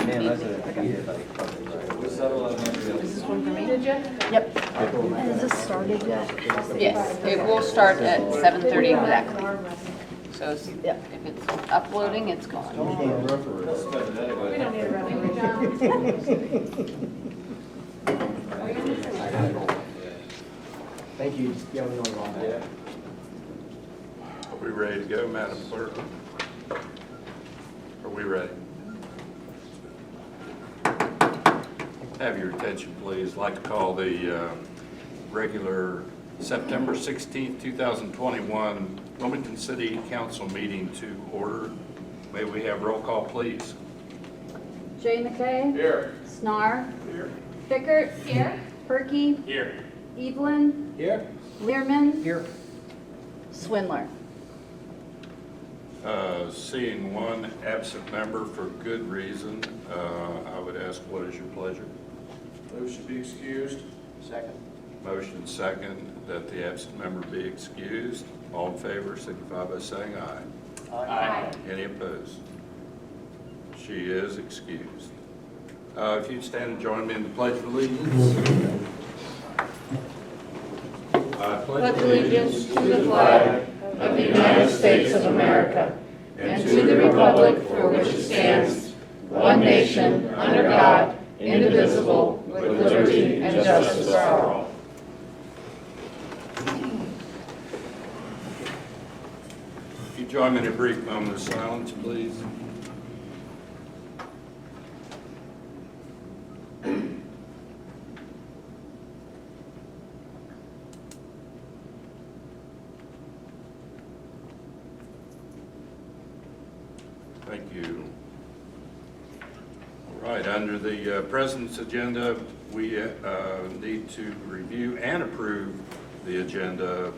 Man, that's evening. a, yeah, like, probably right. We'll settle on that. Is this one for me? Did you? Yep. Has this started yet? Yes, it will start at 7:30 exactly. So if it's uploading, it's going. Let's spend it anyway. We don't need a referee. Thank you. Yeah, we don't want that. Are we ready to go, Madam Clerk? Are we ready? Have your attention, please. I'd like to call the regular September 16th, 2021 Wilmington City Council meeting to order. May we have roll call, please? Jay McKay? Here. Snar? Here. Pickert? Here. Perky? Here. Evelyn? Here. Learman? Here. Swindler? Seeing one absent member for good reason, I would ask, what is your pleasure? Those should be excused. Second. Motion second that the absent member be excused. All in favor, signify by saying aye. Aye. Any opposed? She is excused. If you'd stand and join me in the Pledge of Allegiance. I Pledge allegiance to the flag of the United States of America and to the republic for which it stands, one nation, under God, indivisible, with liberty and justice for all. If you join me in a brief moment of silence, please. Thank you. All right, under the President's agenda, we need to review and approve the agenda.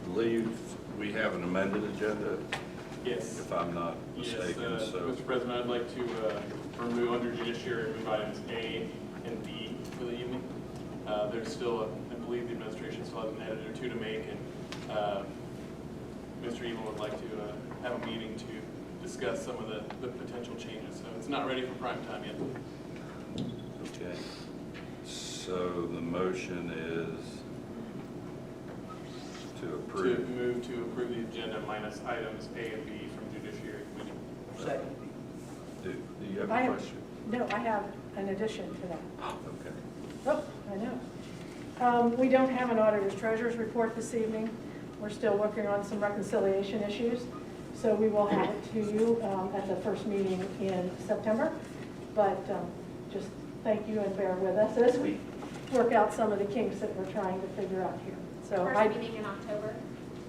Believe we have an amended agenda, Yes. if I'm not Yes, mistaken. So, Mr. President, I'd like to remove under judiciary, remove items A and B for the evening. There's still, I believe the administration still has an edit or two to make, and Mr. Evil would like to have a meeting to discuss some of the potential changes. So it's not ready for prime time yet. okay. So the motion is to To approve. move to approve the agenda minus items A and B from judiciary committee. Second. Do you have I a have- question? No, I have an addition to that. Okay. Oh, I know. We don't have an auditor's treasurer's report this evening. We're still working on some reconciliation issues. So we will have it to you at the first meeting in September. But just thank you and bear with us as we work out some of the kinks that we're trying to figure out here. So First meeting in October.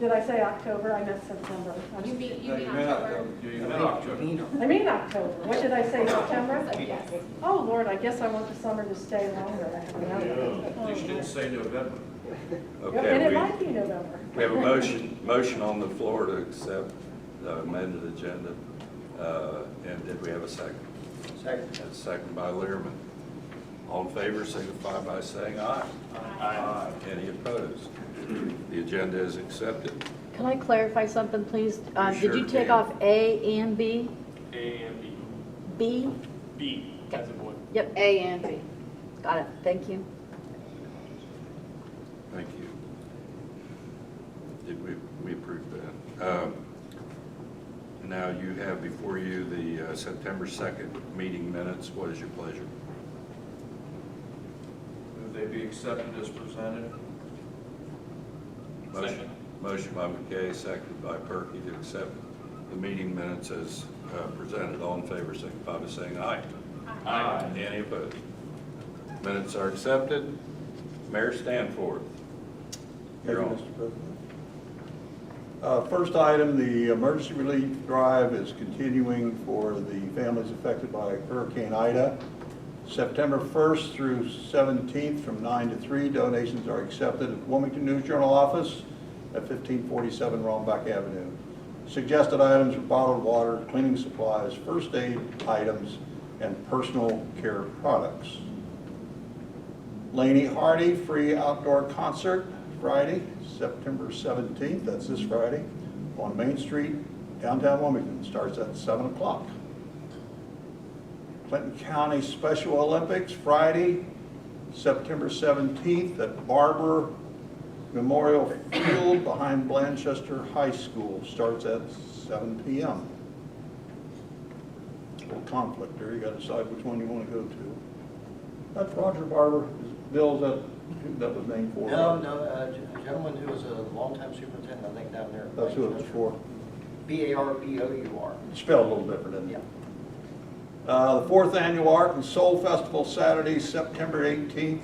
did I say October? I meant September. You mean You October? may October. I mean October. What did I say, September? Yes. Oh, Lord, I guess I want the summer to stay longer. I have another- You didn't say November. And it Okay, might be November. we have a motion on the floor to accept the amended agenda. And did we have a second? Second. And a second by Learman. All in favor, signify by saying aye. Aye. Any opposed? The agenda is accepted. Can I clarify something, please? Did sure you take can. off A and B? A and B. B? B as in boy. Yep, A and B. Got it, thank you. Thank you. Did we approve that? Now you have before you the September 2nd meeting minutes. What is your pleasure? Move they be accepted as presented. Second. Motion by McKay, seconded by Perky to accept the meeting minutes as presented. All in favor, signify by saying aye. Aye. Any opposed? Minutes are accepted. Mayor Stanford. Thank You're you, on. Mr. President. First item, the emergency relief drive is continuing for the families affected by Hurricane Ida. September 1st through 17th from 9 to 3, donations are accepted at the Wilmington News Journal office at 1547 Rombach Avenue. Suggested items are bottled water, cleaning supplies, first aid items, and personal care products. Laney Hardy free outdoor concert Friday, September 17th, that's this Friday, on Main Street, downtown Wilmington. Starts at 7 o'clock. Clinton County Special Olympics, Friday, September 17th at Barber Memorial Field behind Blanchester High School. Starts at 7 p.m. A little conflict there. You got to decide which one you want to go to. That's Roger Barber. Bill, that was named for? No, a gentleman who was a longtime superintendent, I think, down there. That's who it was for. B-A-R-B-O-U-R. Spelled a little different, isn't it? Yeah. The 4th Annual Art and Soul Festival, Saturday, September 18th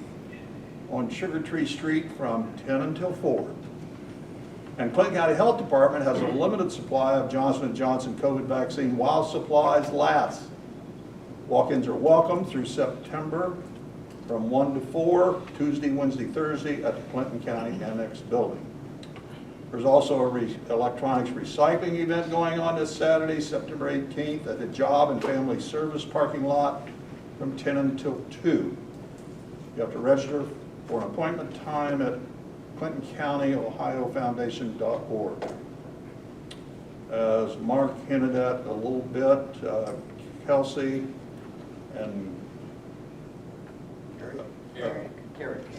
on Sugar Tree Street from 10 until 4. And Clinton County Health Department has a limited supply of Johnson & Johnson COVID vaccine while supplies last. Walk-ins are welcome through September from 1 to 4, Tuesday, Wednesday, Thursday at the Clinton County Annex Building. There's also an electronics recycling event going on this Saturday, September 18th at the Job and Family Service parking lot from 10 until 2. You have to register for an appointment time at ClintonCountyOhioFoundation.org. As Mark hinted at a little bit, Kelsey and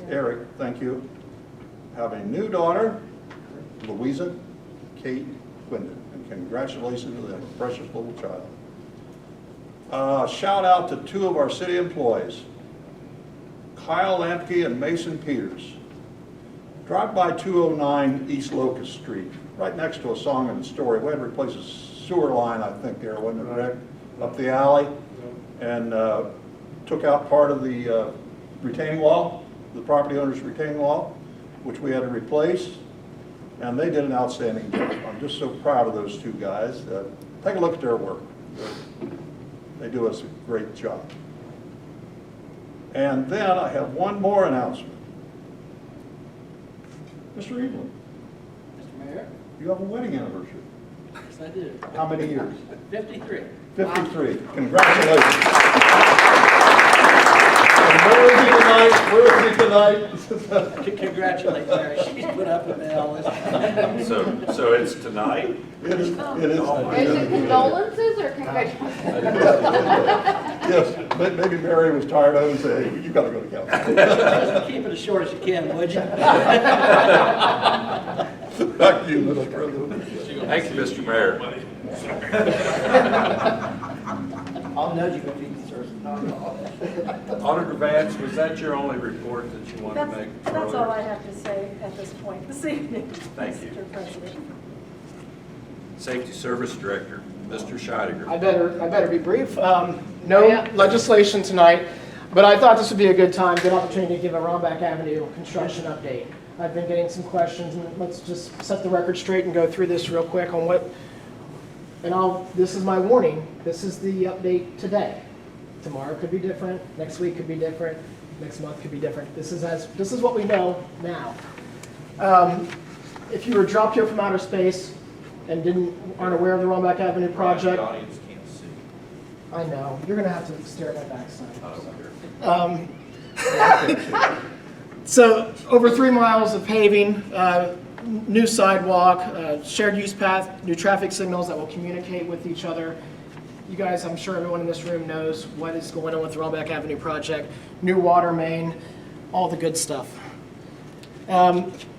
Eric, thank you, have a new daughter, Louisa Kate Quindon, and congratulations to that precious little child. Shout out to 2 of our city employees, Kyle Lampke and Mason Peters. Drive by 209 East Locust Street, right next to a Song and Story. We had to replace a sewer line, I think, there, wasn't it, Rick? Up the alley, and took out part of the retaining wall, the property owner's retaining wall, which we had to replace. And they did an outstanding job. I'm just so proud of those 2 guys. Take a look at their work. They do us a great job. And then I have one more announcement. Mr. Evelyn, Mr. Mayor? you have a wedding anniversary. Yes, I do. How many years? 53. 53. Congratulations. And where is he tonight? Where is he tonight? Congratulations, Mary. She's put up with all this. So it's tonight? It is. Is it condolences or congratulations? Yes, maybe Mary was tired of it and said, hey, you got to go to council. Just keep it as short as you can, would you? Back to you, Mr. President. Thank you, Mr. Mayor. I'll nudge you if he deserves it. Auditor Vance, was that your only report that you wanted to make? That's all I have to say at this point this evening. Thank you. Mr. President. Safety Service Director, Mr. Scheidegger. I better be brief. No legislation tonight, but I thought this would be a good opportunity to give a Romback Avenue construction update. I've been getting some questions, and let's just set the record straight and go through this real quick on what, and this is my warning, this is the update today. Tomorrow could be different, next week could be different, next month could be different. This is what we know now. If you were dropped here from outer space and aren't aware of the Romback Avenue project, The audience can't see. I know, you're gonna have to stare at my backside. So over 3 miles of paving, new sidewalk, shared use path, new traffic signals that will communicate with each other. You guys, I'm sure everyone in this room knows what is going on with the Romback Avenue project. New water main, all the good stuff.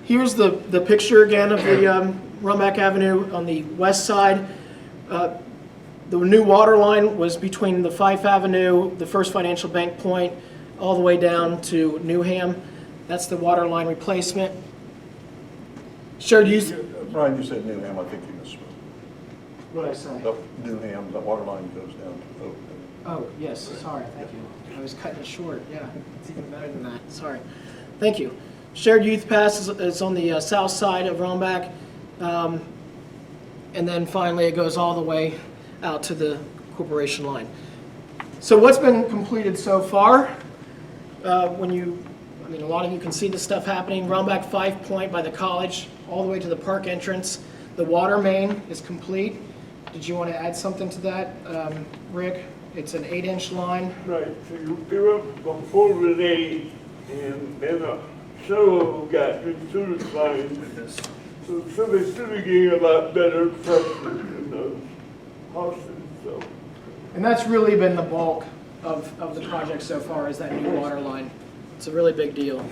Here's the picture again of the Romback Avenue on the west side. The new water line was between the Fife Avenue, the First Financial Bank Point, all the way down to Newham. That's the water line replacement. Shared use. Brian, you said Newham, I think you misspoke. What did I say? Newham, the water line goes down to Oak. Oh, yes, sorry, thank you. I was cutting it short, yeah, it's even better than that, sorry. Thank you. Shared youth pass is on the south side of Romback. And then finally, it goes all the way out to the corporation line. So what's been completed so far? A lot of you can see this stuff happening. Romback 5 Point by the college, all the way to the park entrance. The water main is complete. Did you want to add something to that, Rick? It's an 8-inch line. Right, so you do it before the day, and then a shovel got into the line. So they should be getting a lot better pressure in those houses, so. And that's really been the bulk of the project so far is that new water line. It's a really big deal.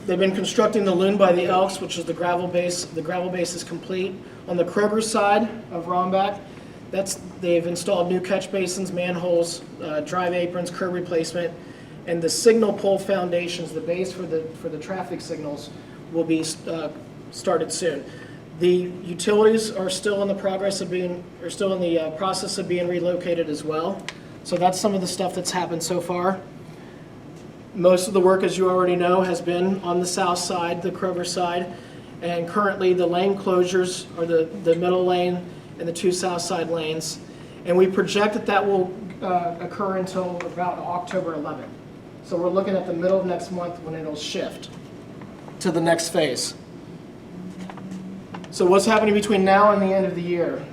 They've been constructing the Loon by the Elks, which is the gravel base. The gravel base is complete. On the Kroger side of Rombach, they've installed new catch basins, manholes, drive aprons, curb replacement, and the signal pole foundations, the base for the traffic signals, will be started soon. The utilities are still in the process of being relocated as well. So that's some of the stuff that's happened so far. Most of the work, as you already know, has been on the south side, the Kroger side, and currently the lane closures are the middle lane and the 2 south side lanes. And we project that will occur until about October 11th. So we're looking at the middle of next month when it'll shift to the next phase. So what's happening between now and the end of the year?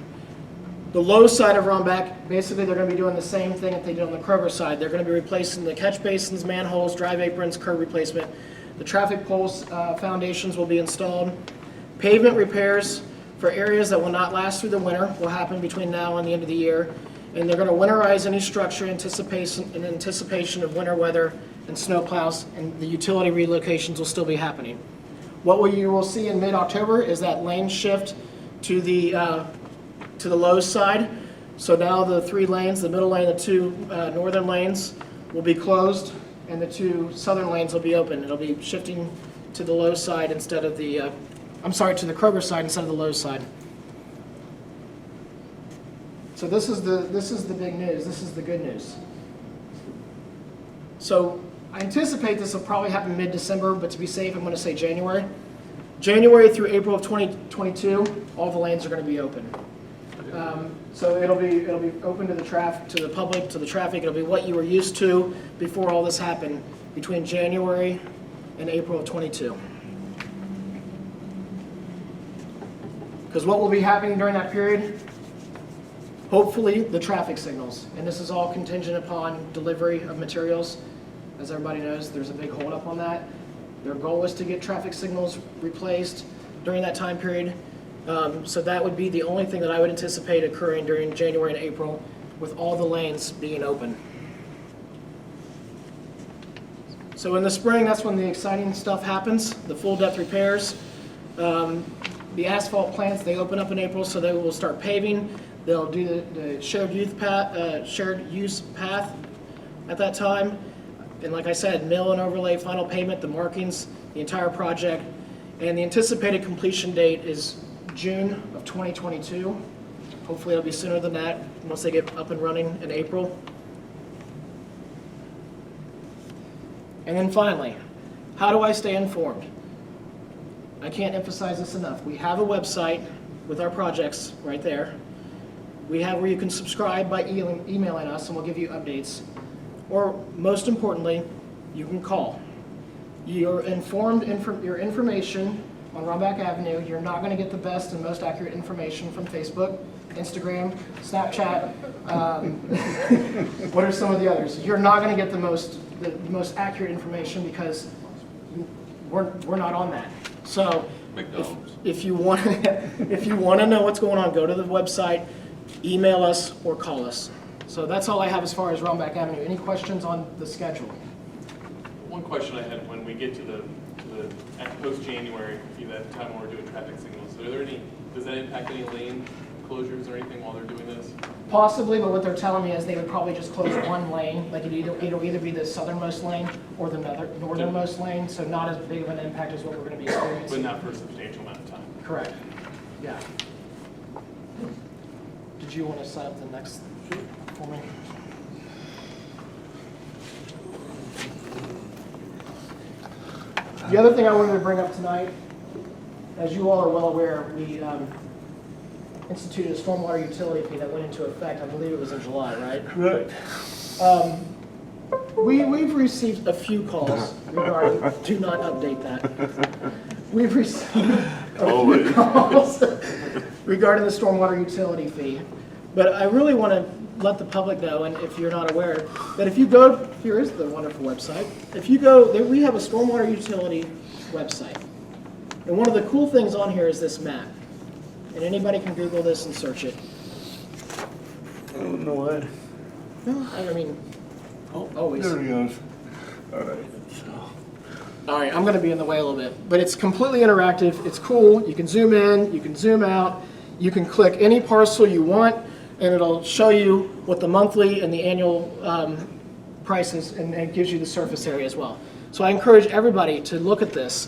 The low side of Rombach, basically they're going to be doing the same thing that they did on the Kroger side. They're going to be replacing the catch basins, manholes, drive aprons, curb replacement. The traffic poles foundations will be installed. Pavement repairs for areas that will not last through the winter will happen between now and the end of the year. And they're going to winterize any structure in anticipation of winter weather and snow plows, and the utility relocations will still be happening. What you will see in mid-October is that lane shift to the low side. So now the 3 lanes, the middle lane, the 2 northern lanes will be closed, and the 2 southern lanes will be open. It'll be shifting to the low side instead of the, to the Kroger side instead of the low side. So this is the big news. This is the good news. So I anticipate this will probably happen mid-December, but to be safe, I'm going to say January. January through April of 2022, all the lanes are going to be open. So it'll be open to the public, to the traffic. It'll be what you were used to before all this happened between January and April of 22. Because what will be happening during that period? Hopefully the traffic signals, and this is all contingent upon delivery of materials. As everybody knows, there's a big holdup on that. Their goal is to get traffic signals replaced during that time period. So that would be the only thing that I would anticipate occurring during January and April, with all the lanes being open. So in the spring, that's when the exciting stuff happens, the full depth repairs. The asphalt plants, they open up in April, so they will start paving. They'll do the shared use path at that time. And like I said, mill and overlay, final payment, the markings, the entire project. And the anticipated completion date is June of 2022. Hopefully it'll be sooner than that once they get up and running in April. And then finally, how do I stay informed? I can't emphasize this enough. We have a website with our projects right there. We have where you can subscribe by emailing us, and we'll give you updates. Or most importantly, you can call. Your information on Rombach Avenue, you're not going to get the best and most accurate information from Facebook, Instagram, Snapchat. What are some of the others? You're not going to get the most accurate information because we're not on that. So if you want to know what's going on, go to the website, email us, or call us. So that's all I have as far as Rombach Avenue. Any questions on the schedule? One question I had, when we get to the post-January, that time when we're doing traffic signals, does that impact any lane closures or anything while they're doing this? Possibly, but what they're telling me is they would probably just close one lane. Like it'll either be the southernmost lane or the northernmost lane, so not as big of an impact as what we're going to be experiencing. But not for a substantial amount of time. Correct. Yeah. Did you want to set up the next for me? The other thing I wanted to bring up tonight, as you all are well aware, we instituted a stormwater utility fee that went into effect, I believe it was in July, right? Correct. We've received a few calls regarding, do not update that. We've received a few calls regarding the stormwater utility fee. But I really want to let the public know, and if you're not aware, that if you go, here is the wonderful website. If you go, we have a stormwater utility website. And one of the cool things on here is this map. And anybody can Google this and search it. I don't know that. I mean, always. There he goes. All right. All right, I'm going to be in the way a little bit, but it's completely interactive. It's cool. You can zoom in, you can zoom out, you can click any parcel you want, and it'll show you what the monthly and the annual prices, and it gives you the surface area as well. So I encourage everybody to look at this,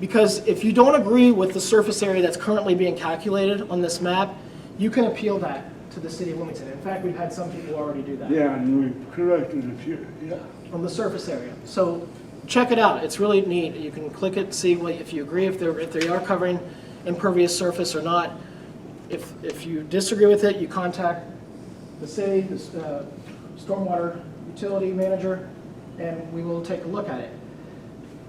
because if you don't agree with the surface area that's currently being calculated on this map, you can appeal that to the city of Wilmington. In fact, we've had some people already do that. Yeah, and we corrected it here, yeah. On the surface area. So check it out. It's really neat. You can click it, see what, if you agree if they are covering impervious surface or not. If you disagree with it, you contact the city, the stormwater utility manager, and we will take a look at it.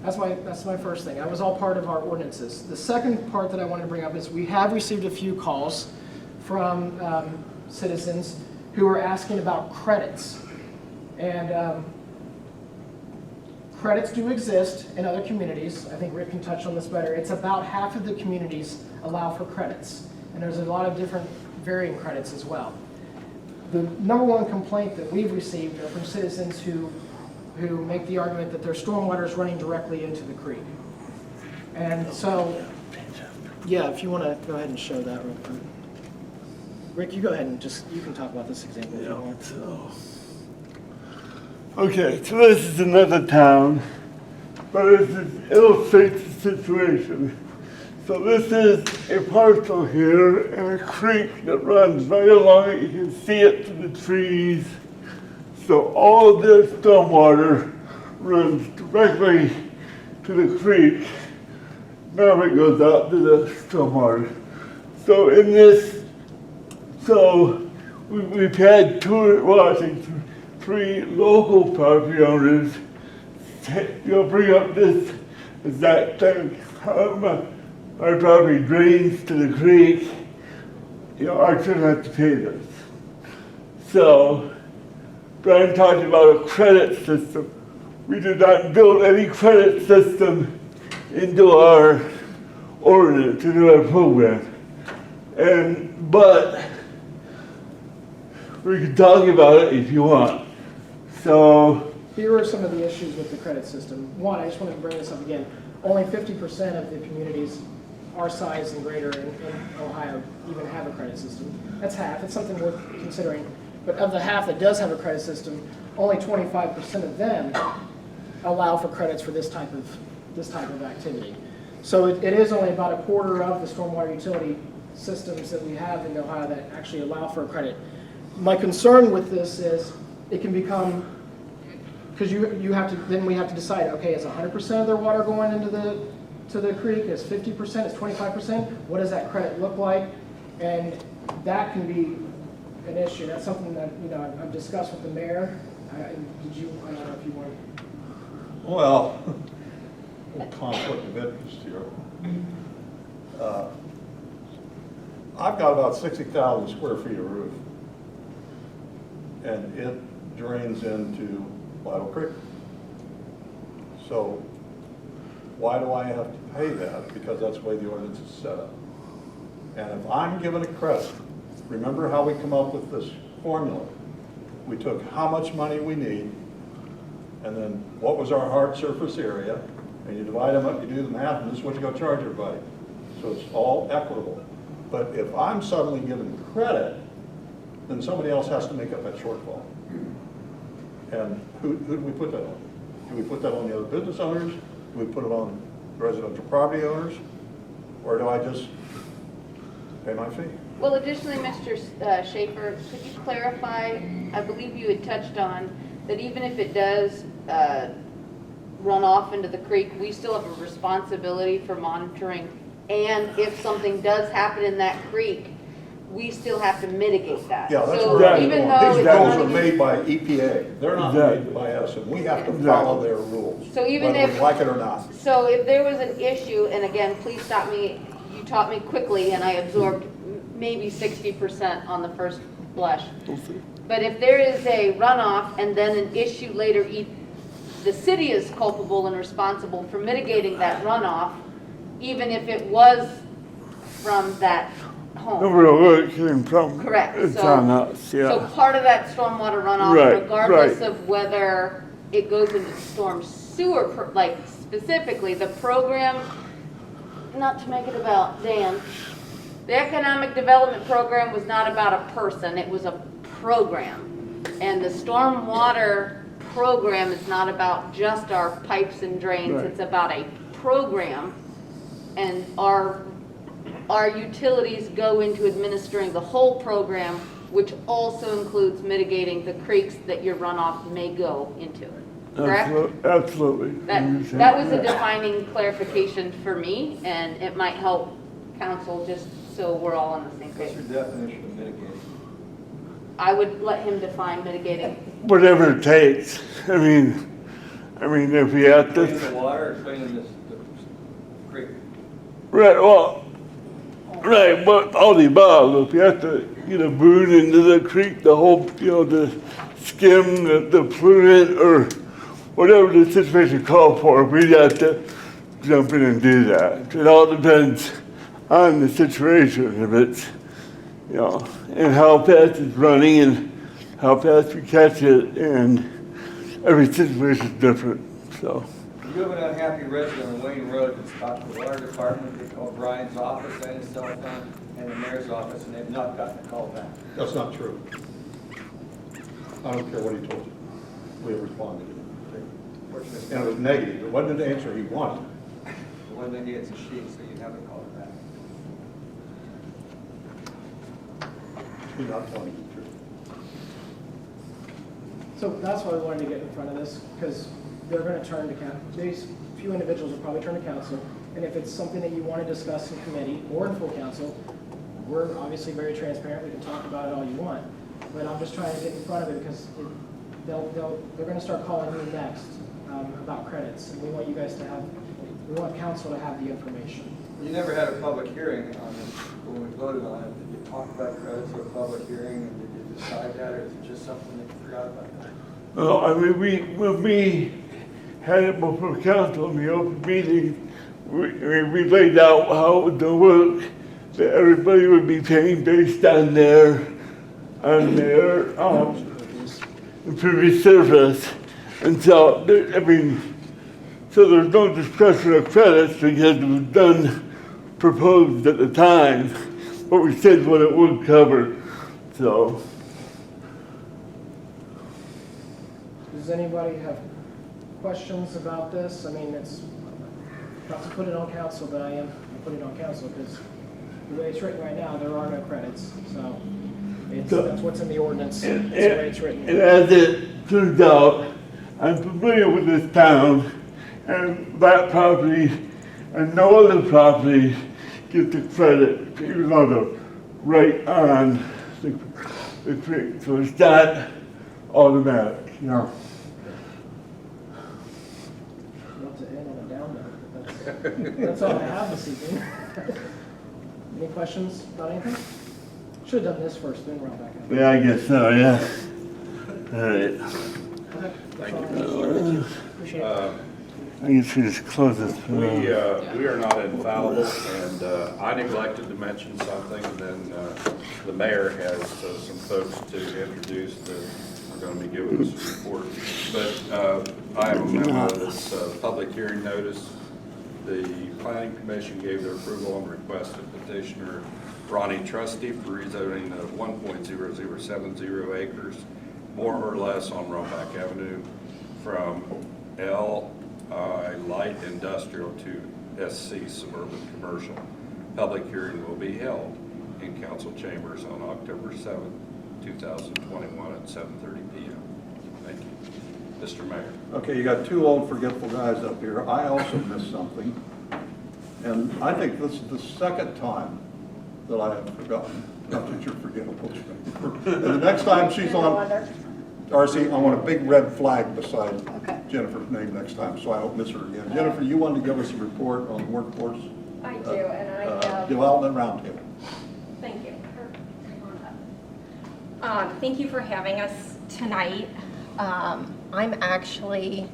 That's my first thing. That was all part of our ordinances. The second part that I want to bring up is we have received a few calls from citizens who are asking about credits. And credits do exist in other communities. I think Rick can touch on this better. It's about half of the communities allow for credits. And there's a lot of different varying credits as well. The number one complaint that we've received are from citizens who make the argument that their stormwater is running directly into the creek. And so, yeah, if you want to go ahead and show that real quick. Rick, you go ahead and you can talk about this example if you want. Okay, so this is another town, but it illustrates the situation. So this is a parcel here and a creek that runs right along it. You can see it through the trees. So all of this stormwater runs directly to the creek. Now it goes out to the stormwater. So in this, we've had three local property owners, bring up this exact thing. My property drains to the creek, I shouldn't have to pay this. So, Brian talked about a credit system. We did not build any credit system into our ordinance, into our program. But we can talk about it if you want. So, here are some of the issues with the credit system. One, I just want to bring this up again. Only 50% of the communities our size and greater in Ohio even have a credit system. That's half. It's something worth considering. But of the half that does have a credit system, only 25% of them allow for credits for this type of activity. So it is only about a quarter of the stormwater utility systems that we have in Ohio that actually allow for a credit. My concern with this is it can become, because we have to decide, okay, is 100% of their water going into the creek? Is 50%? Is 25%? What does that credit look like? And that can be an issue. That's something that I've discussed with the mayor. I don't know if you want. Well, conflict of interest here. I've got about 60,000 square feet of roof, and it drains into Vital Creek. So why do I have to pay that? Because that's the way the ordinance is set up. And if I'm given a credit, remember how we come up with this formula? We took how much money we need, and then what was our hard surface area, and you divide them up, you do the math, and this is what you go charge everybody. So it's all equitable. But if I'm suddenly given credit, then somebody else has to make up that shortfall. And who do we put that on? Do we put that on the other business owners? Do we put it on residential property owners? Or do I just pay my fee? Well, additionally, Mr. Schaefer, could you clarify, I believe you had touched on that even if it does run off into the creek, we still have a responsibility for monitoring, and if something does happen in that creek, we still have to mitigate that. Yeah, that's so right. Even though these it's rules are running made by EPA. They're not made by us, and we have to follow their rules, so even whether if we like it or not. So if there was an issue, and again, please stop me, you taught me quickly, and I absorbed maybe 60% on the first blush. But if there is a runoff and then an issue later, the city is culpable and responsible for mitigating that runoff, even if it was from that home. where it came from. Correct. It's So- on us, So yeah. part of that stormwater runoff, Right, regardless right. of whether it goes into storm sewer, like specifically, the program, not to make it about Dan, the economic development program was not about a person, it was a program. And the stormwater program is not about just our pipes and drains, Right. it's about a program. And our utilities go into administering the whole program, which also includes mitigating the creeks that your runoff may go into. Correct? Absolutely. That was a defining clarification for me, and it might help council just so we're all on the same What's page. your definition of mitigating? I would let him define mitigating. Whatever it takes. I mean, if we have Cleaning to, the water or cleaning the creek? right, well, right, but all the above, if you have to get a boot into the creek, the whole, to skim the pollutant or whatever the situation called for, we'd have to jump in and do that. It all depends on the situation, if it's, and how fast it's running and how fast we catch it, and every situation is different, so. You have an unhappy resident on Wayne Road that's talked to the water department, they called Brian's office and his cell phone, and the mayor's office, and they've not gotten a call back. That's not true. I don't care what he told you. We have responded. And it was negative. It wasn't the answer he wanted. The one that gets a sheet, so you haven't called it back. He's not telling you the truth. So that's why we wanted to get in front of this, because they're going to turn to council. These few individuals will probably turn to council, and if it's something that you want to discuss in committee or in full council, we're obviously very transparent. We can talk about it all you want, but I'm just trying to get in front of it because they're going to start calling you next about credits, and we want you guys to have, we want council to have the information. You never had a public hearing on it when we voted on it. Did you talk about credits at a public hearing, and did you decide that, or is it just something that you forgot about that? Well, I mean, when we had it before council in the open meeting, we laid out how it would work, that everybody would be paying based on their previous service. And so, so there's no discussion of credits because it was done, proposed at the time, but we said what it would cover, so. Does anybody have questions about this? I mean, it's not to put it on council, but I am putting it on council because the way it's written right now, there are no credits. So that's what's in the ordinance. That's the way it's written. And as it turns out, I'm familiar with this town, and that property and no other property get the credit, even though they're right on the creek. So it's not automatic, Not to end on a down note, but that's all I have this evening. Any questions about anything? Should have done this first, then round back up. Yeah, I guess so, yeah. All right. Okay. Thank you. Appreciate it. I guess we just close this. We are not infallible, and I neglected to mention something, and then the mayor has some folks to introduce that are going to be giving us a report. But I have a memo that's public hearing notice. The planning commission gave their approval on request of petitioner Ronnie Trusty for rezoning of 1.0070 acres, more or less, on Roebuck Avenue from LI light industrial to SC suburban commercial. Public hearing will be held in council chambers on October 7th, 2021 at 7:30 p.m. Thank you. Mr. Mayor. Okay, you got two old forgetful guys up here. I also missed something. And I think this is the second time that I have forgotten. Not that you're forgettable. And the next time she's on, RC, I want a big red flag beside Jennifer's name next time, so I don't miss her again. Jennifer, you wanted to give us a report on the workforce? I do, and I have... Development Roundtable. Thank you. Thank you for having us tonight. I'm actually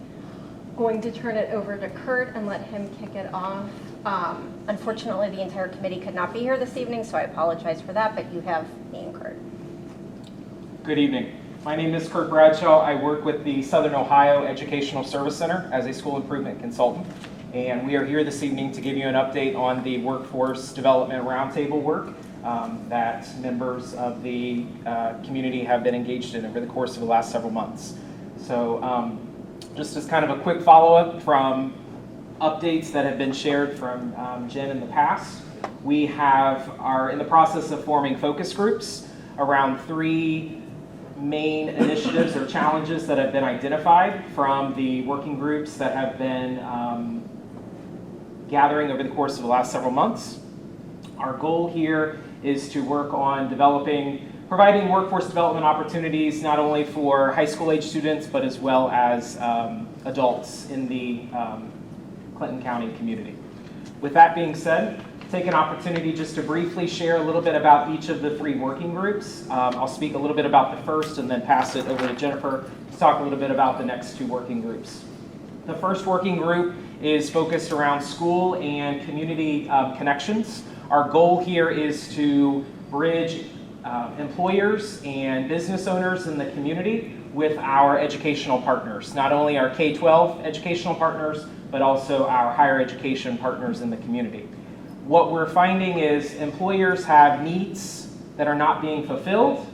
going to turn it over to Kurt and let him kick it off. Unfortunately, the entire committee could not be here this evening, so I apologize for that, but you have me and Kurt. Good evening. My name is Kurt Bradshaw. I work with the Southern Ohio Educational Service Center as a school improvement consultant. And we are here this evening to give you an update on the workforce development roundtable work that members of the community have been engaged in over the course of the last several months. So just as kind of a quick follow-up from updates that have been shared from Jen in the past, we are in the process of forming focus groups around 3 main initiatives or challenges that have been identified from the working groups that have been gathering over the course of the last several months. Our goal here is to work on providing workforce development opportunities not only for high school age students, but as well as adults in the Clinton County community. With that being said, take an opportunity just to briefly share a little bit about each of the 3 working groups. I'll speak a little bit about the first and then pass it over to Jennifer to talk a little bit about the next 2 working groups. The first working group is focused around school and community connections. Our goal here is to bridge employers and business owners in the community with our educational partners, not only our K-12 educational partners, but also our higher education partners in the community. What we're finding is employers have needs that are not being fulfilled,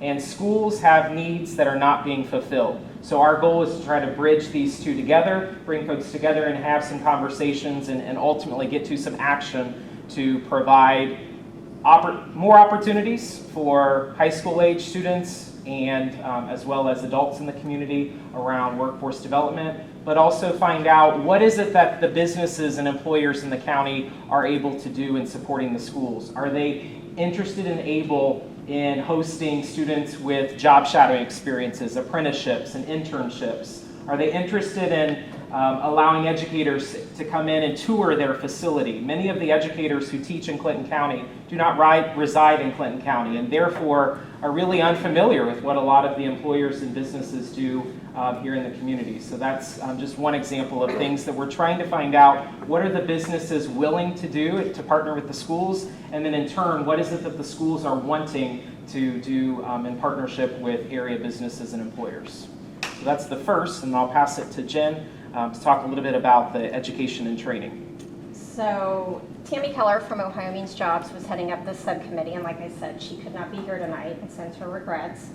and schools have needs that are not being fulfilled. So our goal is to try to bridge these 2 together, bring folks together and have some conversations and ultimately get to some action to provide more opportunities for high school age students and as well as adults in the community around workforce development, but also find out what is it that the businesses and employers in the county are able to do in supporting the schools. Are they interested and able in hosting students with job shadowing experiences, apprenticeships, and internships? Are they interested in allowing educators to come in and tour their facility? Many of the educators who teach in Clinton County do not reside in Clinton County and therefore are really unfamiliar with what a lot of the employers and businesses do here in the community. So that's just one example of things that we're trying to find out. What are the businesses willing to do to partner with the schools? And then in turn, what is it that the schools are wanting to do in partnership with area businesses and employers? So that's the first, and I'll pass it to Jen to talk a little bit about the education and training. So Tammy Keller from Ohio Means Jobs was heading up this subcommittee, and like I said, she could not be here tonight and sends her regrets.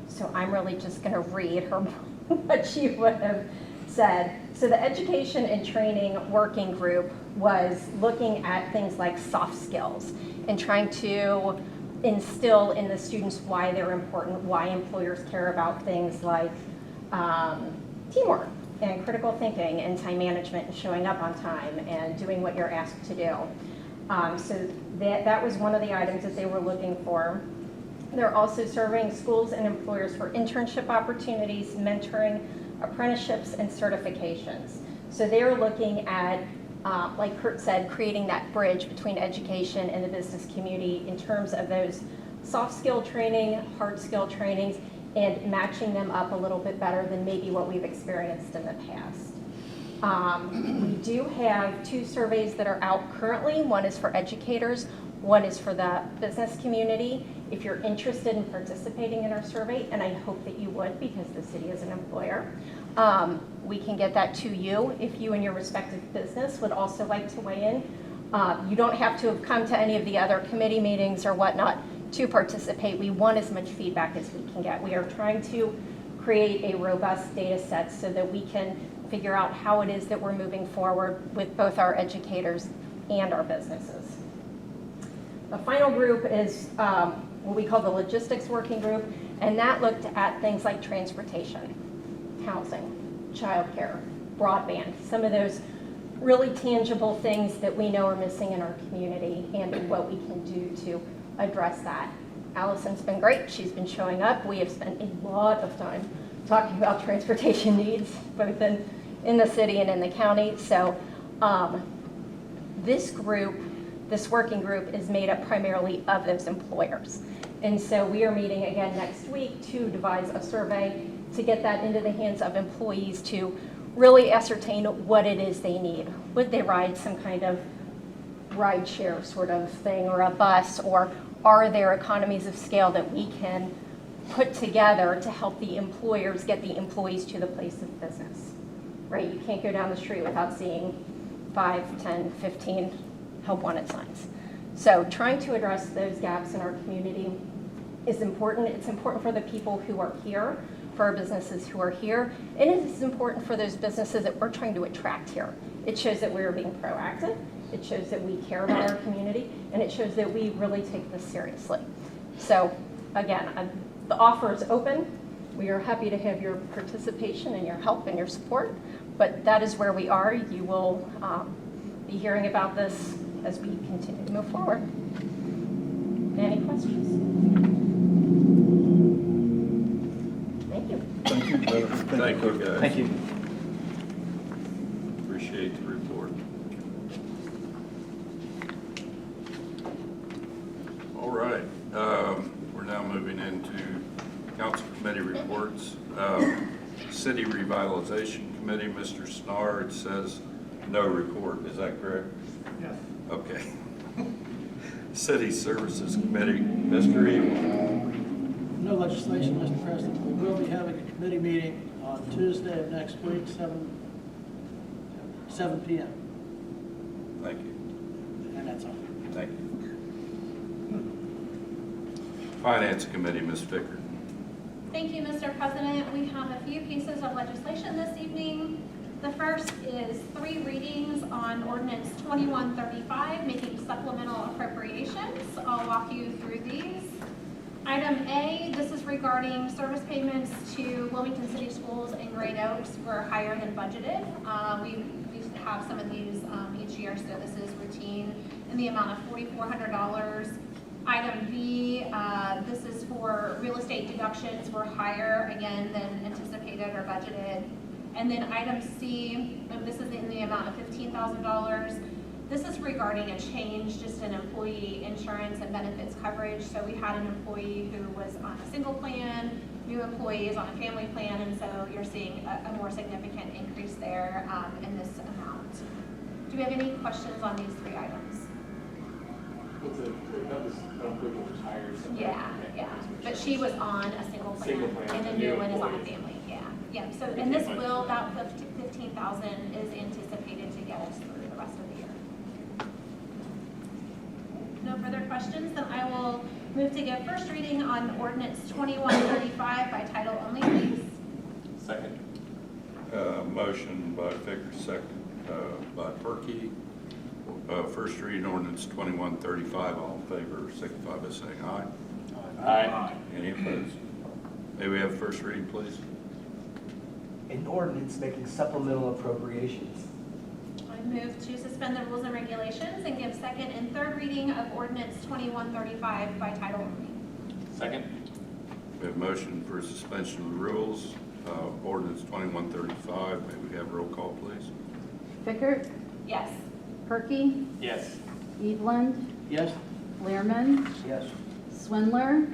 So I'm really just going to read her what she would have said. So the education and training working group was looking at things like soft skills and trying to instill in the students why they're important, why employers care about things like teamwork and critical thinking and time management and showing up on time and doing what you're asked to do. So that was one of the items that they were looking for. They're also serving schools and employers for internship opportunities, mentoring, apprenticeships, and certifications. So they're looking at, like Kurt said, creating that bridge between education and the business community in terms of those soft skill training, hard skill trainings, and matching them up a little bit better than maybe what we've experienced in the past. We do have 2 surveys that are out currently. One is for educators, one is for the business community. If you're interested in participating in our survey, and I hope that you would because the city is an employer, we can get that to you if you and your respective business would also like to weigh in. You don't have to have come to any of the other committee meetings or whatnot to participate. We want as much feedback as we can get. We are trying to create a robust data set so that we can figure out how it is that we're moving forward with both our educators and our businesses. The final group is what we call the logistics working group, and that looked at things like transportation, housing, childcare, broadband, some of those really tangible things that we know are missing in our community and what we can do to address that. Allison's been great. She's been showing up. We have spent a lot of time talking about transportation needs, both in the city and in the county. So this working group is made up primarily of those employers. And so we are meeting again next week to devise a survey to get that into the hands of employees to really ascertain what it is they need. Would they ride some kind of ride share sort of thing, or a bus, or are there economies of scale that we can put together to help the employers get the employees to the place of business, right? You can't go down the street without seeing 5, 10, 15 help wanted signs. So trying to address those gaps in our community is important. It's important for the people who are here, for our businesses who are here, and it is important for those businesses that we're trying to attract here. It shows that we're being proactive, it shows that we care about our community, and it shows that we really take this seriously. So again, the offer is open. We are happy to have your participation and your help and your support, but that is where we are. You will be hearing about this as we continue to move forward. Any questions? Thank you. Thank you, Jennifer. Thank you, guys. Thank you. Appreciate the report. All right, we're now moving into council committee reports. City Revitalization Committee, Mr. Snar, it says no report, is that correct? Yes. Okay. City Services Committee, Mr. Evil. No legislation, Mr. President. We will be having a committee meeting on Tuesday of next week, 7 p.m. Thank you. And that's all. Thank you. Finance Committee, Ms. Ficker. Thank you, Mr. President. We have a few pieces of legislation this evening. The first is 3 readings on Ordinance 2135, making supplemental appropriations. I'll walk you through these. Item A, this is regarding service payments to Wilmington City Schools and Great Oaks were higher than budgeted. We have some of these each year, so this is routine in the amount of $4,400. Item B, this is for real estate deductions were higher again than anticipated or budgeted. And then item C, this is in the amount of $15,000. This is regarding a change just in employee insurance and benefits coverage. So we had an employee who was on a single plan, new employees on a family plan, and so you're seeing a more significant increase there in this amount. Do we have any questions on these 3 items? That was retired. Yeah. But she was on a single plan, and the new one is on a family. Yeah. So, and this will, that $15,000 is anticipated to get us through the rest of the year. No further questions, then I will move to give first reading on Ordinance 2135 by title only, please. Second. Motion by Ficker, second by Perky. First reading ordinance 2135. All in favor, signify by saying aye. Aye. Any opposed? May we have first reading, please? An ordinance making supplemental appropriations. I move to suspend the rules and regulations and give second and third reading of Ordinance 2135 by title only. Second. We have motion for suspension of the rules. Ordinance 2135. May we have roll call, please? Fickert, Yes. Perky, Yes. Eveland, Yes? Learman, Yes. Swindler.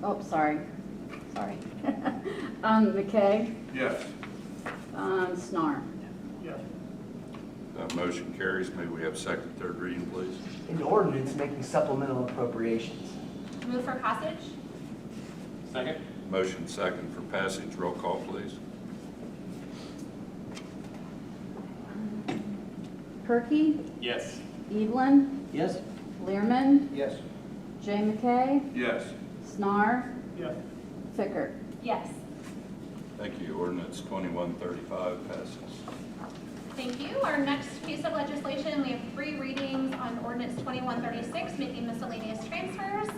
Oh, sorry. McKay, Yes. Snar. Yes. Motion carries. May we have second, third reading, please? An ordinance making supplemental appropriations. Move for passage? Second. Motion second for passage. Roll call, please. Perky, Yes. Eveland, Yes? Learman, Yes. J. McKay, Yes. Snar, Yes. Fickert. Yes. Thank you. Ordinance 2135 passes. Thank you. Our next piece of legislation, we have 3 readings on Ordinance 2136, making miscellaneous transfers.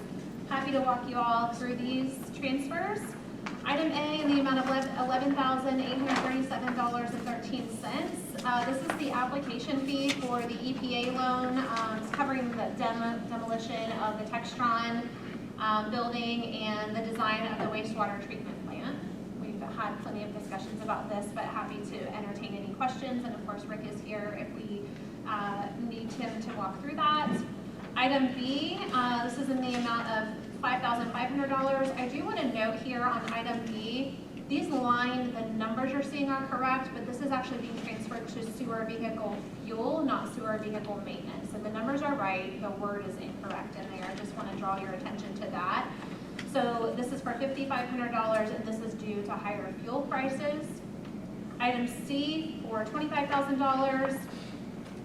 Happy to walk you all through these transfers. Item A in the amount of $11,837.13. This is the application fee for the EPA loan. It's covering the demolition of the Textron building and the design of the wastewater treatment plant. We've had plenty of discussions about this, but happy to entertain any questions. And of course, Rick is here if we need him to walk through that. Item B, this is in the amount of $5,500. I do want to note here on item B These the numbers you're seeing are correct, but this is actually being transferred to sewer vehicle fuel, not sewer vehicle maintenance. So the numbers are right, the word is incorrect in there. I just want to draw your attention to that. So this is for $5,500 and this is due to higher fuel prices. Item C for $25,000.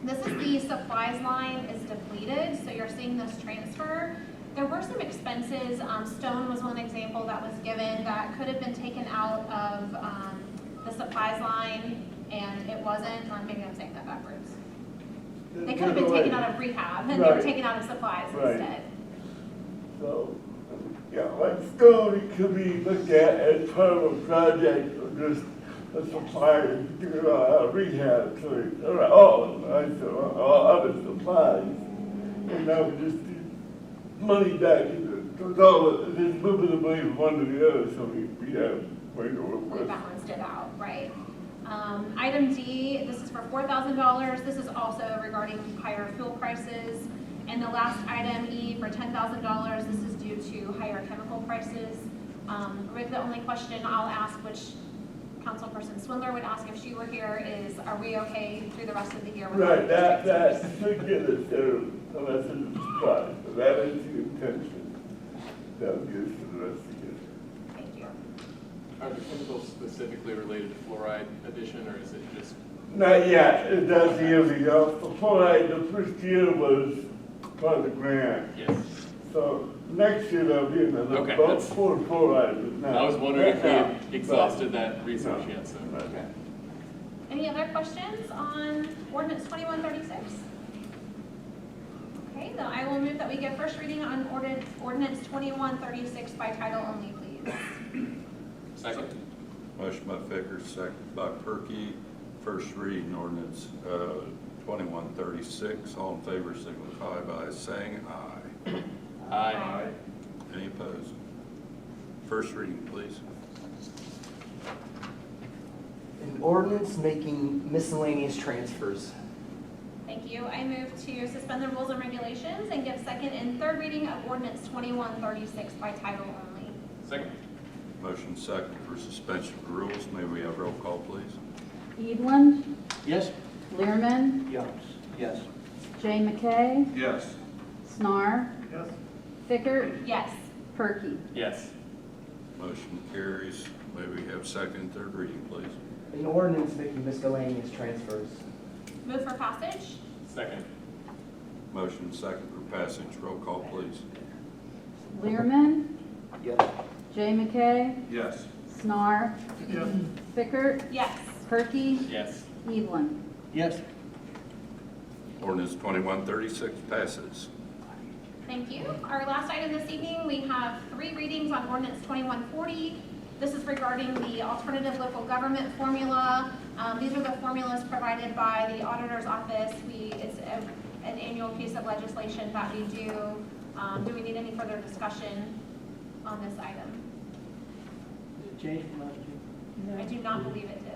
This is the supplies line is depleted, so you're seeing this transfer. There were some expenses, stone was one example that was given that could have been taken out of the supplies line, and it wasn't, or maybe I'm saying that backwards. They could have been taken out of rehab, and they were taken out of supplies instead. So, yeah, like stone, it could be looked at as part of a project, or just a supplier to do rehab, or all other supplies. And now we just money back because all it's moving the blame from one to the other, so we have way to work We with. balanced it out, right? Item D, this is for $4,000. This is also regarding higher fuel prices. And the last item, E, for $10,000, this is due to higher chemical prices. Rick, the only question I'll ask, which Councilperson Swindler would ask if she were here, is are we okay through the rest of the year with all Right, these that transfers? should get us there unless it's a surprise. So that is the intention. That'll get us to the rest of the year. Thank you. Are the chemicals specifically related to fluoride addition, or is it just? Not yet. It does the every year. The fluoride, the first year was part of the grant. Yes. So next year there'll be another Okay, about that's- 4 fluoride. But not, I was wondering if we not had now. exhausted that research No. yet, so. Not Okay. Any other questions on ordinance 2136? Okay, then I will move that we give first reading on ordinance 2136 by title only, please. Second. Motion by Vickers, second by Perky. First reading ordinance 2136. All in favor signify by saying aye. Aye. Any opposed? First reading, please. An ordinance making miscellaneous transfers. Thank you. I move to suspend the rules and regulations and give second and third reading of ordinance 2136 by title only. Second. Motion second for suspension of rules. May we have roll call, please? Edlund, Yes? Learman, Yes. Yes. J. McKay, Yes. Snar, Yes. Fickert, Yes. Perky. Yes. Motion carries. May we have second and third reading, please? An ordinance making miscellaneous transfers. Move for passage? Second. Motion second for passage. Roll call, please. Learman, Yes. J. McKay, Yes. Snar, Yes. Fickert, Yes. Perky, Yes. Edlund. Yes. Ordinance 2136 passes. Thank you. Our last item this evening, we have three readings on ordinance 2140. This is regarding the alternative local government formula. These are the formulas provided by the auditor's office. It's an annual piece of legislation that we do. Do we need any further discussion on this item? Did it change from last year? I do not believe it did.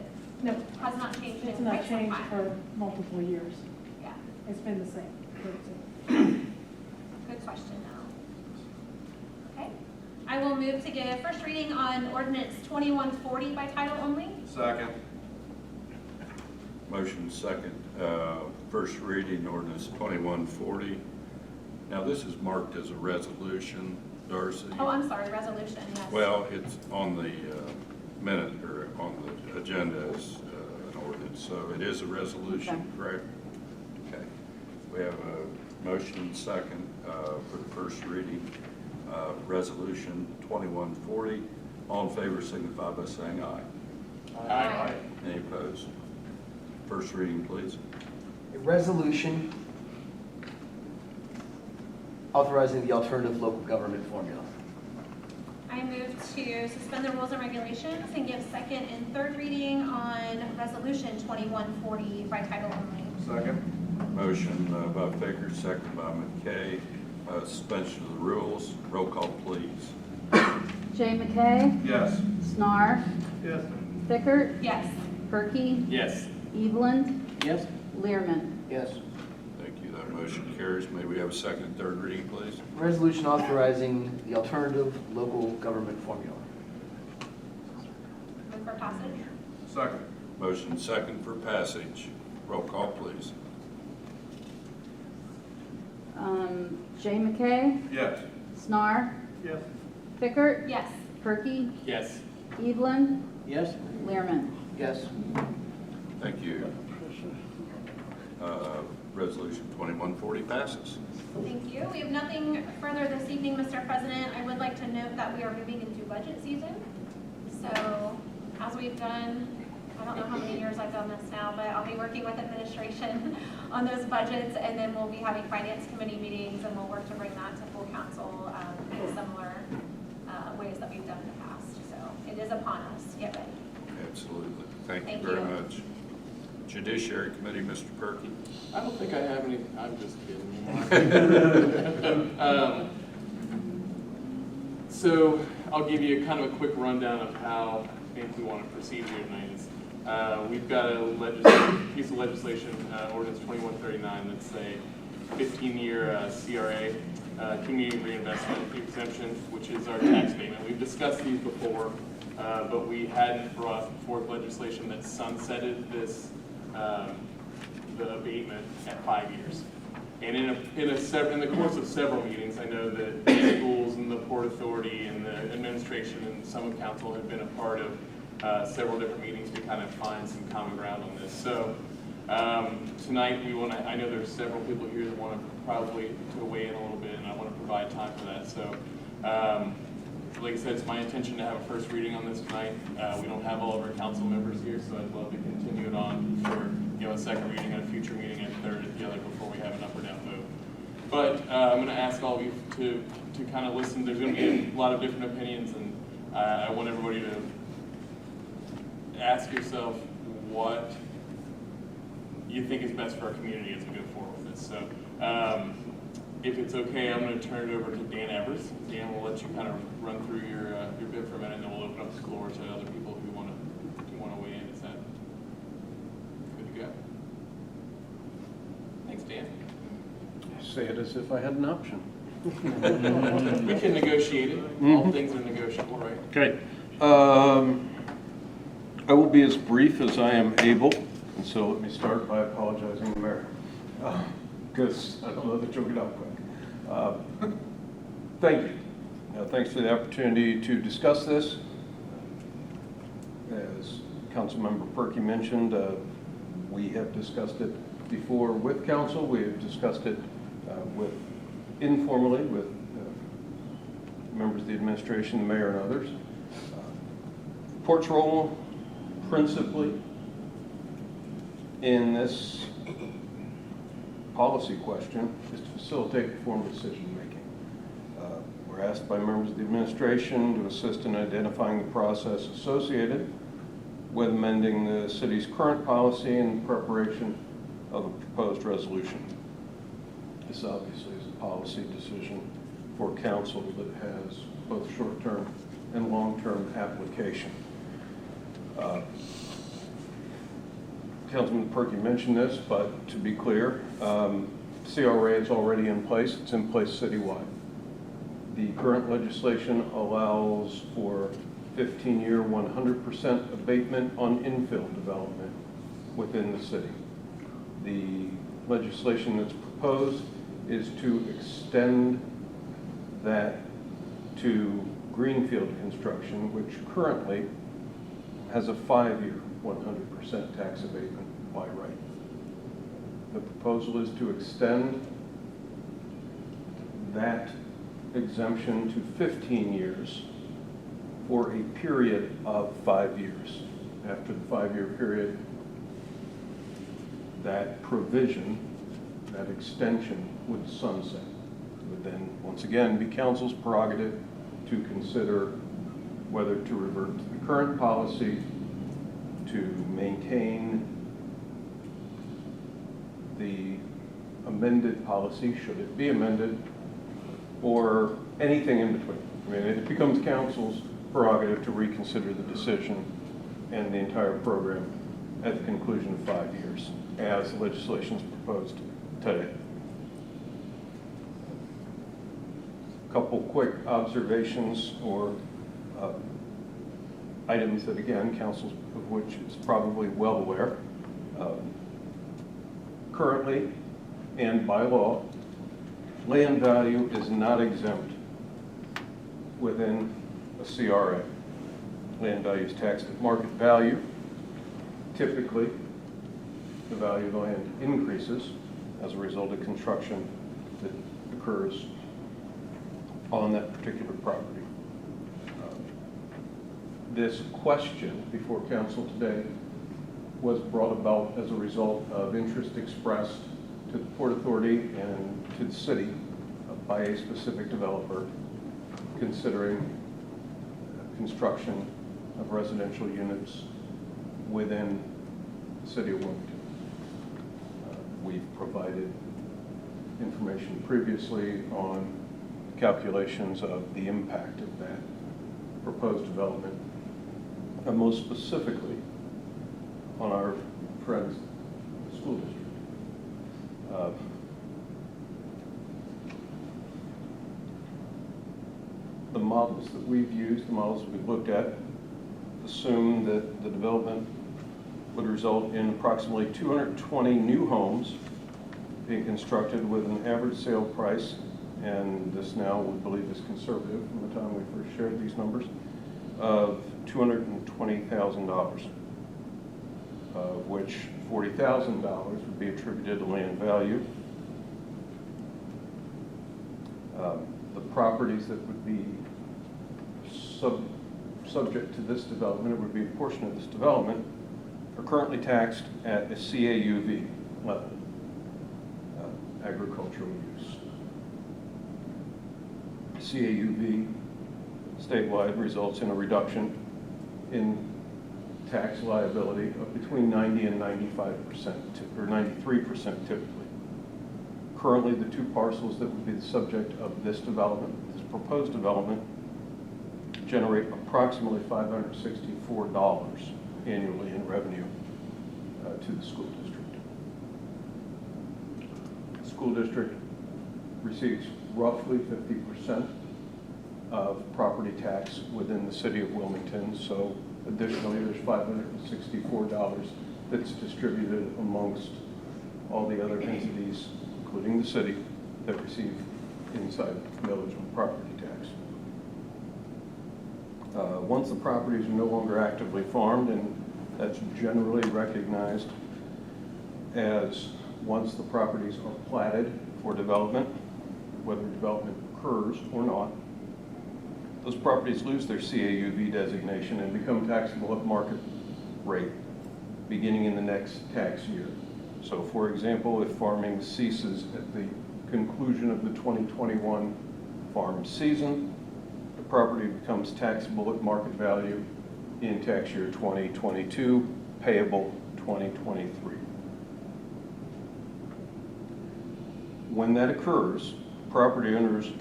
No, Has not changed it's in not quite some changed time. for multiple years. Yeah, It's been the same. good question now. Okay, I will move to give first reading on ordinance 2140 by title only. Second. Motion second. First reading ordinance 2140. Now, this is marked as a resolution, Darcy. Oh, I'm sorry, resolution, yes. Well, it's on the minute, or on the agenda as an ordinance, so it is a resolution, Okay. correct? Okay. We have a motion second for the first reading, resolution 2140. All in favor signify by saying aye. Aye. Any opposed? First reading, please. A resolution authorizing the alternative local government formula. I move to suspend the rules and regulations and give second and third reading on resolution 2140 by title only. Second. Motion by Baker, second by McKay. Suspension of the rules. Roll call, please. J. McKay, Yes. Snar, Yes. Fickert, Yes. Perky, Yes. Edlund, Yes? Learman. Yes. Thank you. That motion carries. May we have a second and third reading, please? Resolution authorizing the alternative local government formula. for passage. Second. Motion second for passage. Roll call, please. Jay McKay, Yes. Snar, Yes. Pickert, Yes. Perky, Yes. Evelyn, Yes? Learman. Yes. Thank you. Resolution 2140 passes. Thank you. We have nothing further this evening, Mr. President. I would like to note that we are moving into budget season. So as we've done, I don't know how many years I've done this now, but I'll be working with administration on those budgets, and then we'll be having finance committee meetings, and we'll work to bring that to full council in similar ways that we've done in the past. So it is upon us. Get ready. Absolutely. Thank Thank you very you. much. Judiciary Committee, Mr. Perky. I don't think I have any, I'm just kidding. So I'll give you kind of a quick rundown of how I think we want to proceed here tonight. We've got a piece of legislation, ordinance 2139, that's a 15-year CRA, community reinvestment exemption, which is our tax abatement. We've discussed these before, but we hadn't brought forth legislation that sunsetted this, the abatement at 5 years. And in the course of several meetings, I know that the schools and the Port Authority and the administration and some of council have been a part of several different meetings to kind of find some common ground on this. So tonight I know there's several people here that want to probably to weigh in a little bit, and I want to provide time for that. So like I said, it's my intention to have a first reading on this tonight. We don't have all of our council members here, so I'd love to continue it on for a second reading and a future meeting and a third at the other before we have an up or down vote. But I'm going to ask all of you to kind of listen. There's going to be a lot of different opinions, and I want everybody to ask yourself what you think is best for our community as we go forward with this. So if it's okay, I'm going to turn it over to Dan Evers. Dan, we'll let you kind of run through your bit for a minute, and then we'll open up the floor to other people who want to weigh in. Is that good to go? Thanks, Dan. Say it as if I had an option. We can negotiate it. All things are negotiable, right? Okay. I will be as brief as I am able, and so let me start by apologizing to the mayor, because I don't know that you'll get out quick. Thank you. Thanks for the opportunity to discuss this. As Councilmember Perky mentioned, we have discussed it before with council. We have discussed it informally with members of the administration, the mayor, and others. Port's role principally in this policy question is to facilitate informed decision making. We're asked by members of the administration to assist in identifying the process associated with amending the city's current policy in preparation of a proposed resolution. This obviously is a policy decision for council that has both short-term and long-term application. Councilman Perky mentioned this, but to be clear, CRA is already in place. It's in place citywide. The current legislation allows for 15-year 100% abatement on infill development within the city. The legislation that's proposed is to extend that to greenfield construction, which currently has a 5-year 100% tax abatement by right. The proposal is to extend that exemption to 15 years for a period of 5 years. After the 5-year period, that provision, that extension would sunset. It would then, once again, be council's prerogative to consider whether to revert to the current policy, to maintain the amended policy, should it be amended, or anything in between. I mean, it becomes council's prerogative to reconsider the decision and the entire program at the conclusion of 5 years, as the legislation is proposed today. A couple quick observations or items that, again, council of which is probably well aware. Currently, and by law, land value is not exempt within a CRA. Land value is taxed at market value. Typically, the value of the land increases as a result of construction that occurs on that particular property. This question before council today was brought about as a result of interest expressed to the Port Authority and to the city by a specific developer considering construction of residential units within the city of Wilmington. We've provided information previously on calculations of the impact of that proposed development, and most specifically on our friends, the school district. The models that we've used, the models that we've looked at, assume that the development would result in approximately 220 new homes being constructed with an average sale price, and this now we believe is conservative from the time we first shared these numbers, of $220,000, of which $40,000 would be attributed to land value. The properties that would be subject to this development, it would be a portion of this development, are currently taxed at a CAUV level, agricultural use. CAUV statewide results in a reduction in tax liability of between 90 and 95%, or 93% typically. Currently, the two parcels that would be the subject of this development, this proposed development, generate approximately $564 annually in revenue to the school district. The school district receives roughly 50% of property tax within the city of Wilmington, so additionally there's $564 that's distributed amongst all the other entities, including the city, that receive inside millage on property tax. Once the properties are no longer actively farmed, and that's generally recognized as once the properties are platted for development, whether development occurs or not, those properties lose their CAUV designation and become taxable at market rate beginning in the next tax year. So for example, if farming ceases at the conclusion of the 2021 farm season, the property becomes taxable at market value in tax year 2022, payable 2023. When that occurs, property owners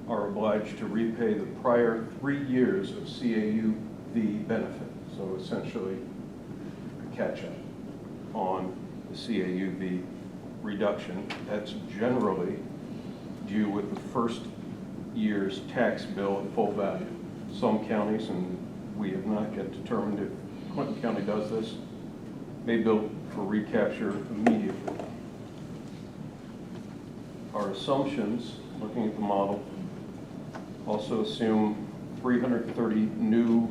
are obliged to repay the prior 3 years of CAUV benefit. So essentially a catch-up on the CAUV reduction. That's generally due with the first year's tax bill at full value. Some counties, and we have not yet determined if Clinton County does this, may bill for recapture immediately. Our assumptions, looking at the model, also assume 330 new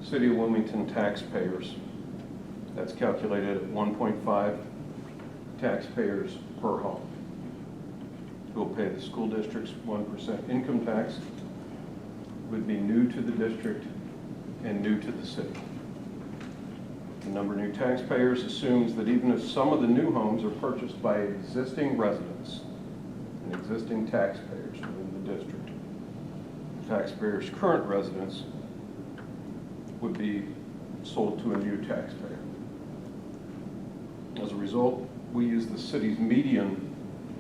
City of Wilmington taxpayers. That's calculated at 1.5 taxpayers per home. Who will pay the school district's 1% income tax, would be new to the district and new to the city. The number of new taxpayers assumes that even if some of the new homes are purchased by existing residents and existing taxpayers within the district, the taxpayers' current residence would be sold to a new taxpayer. As a result, we use the city's median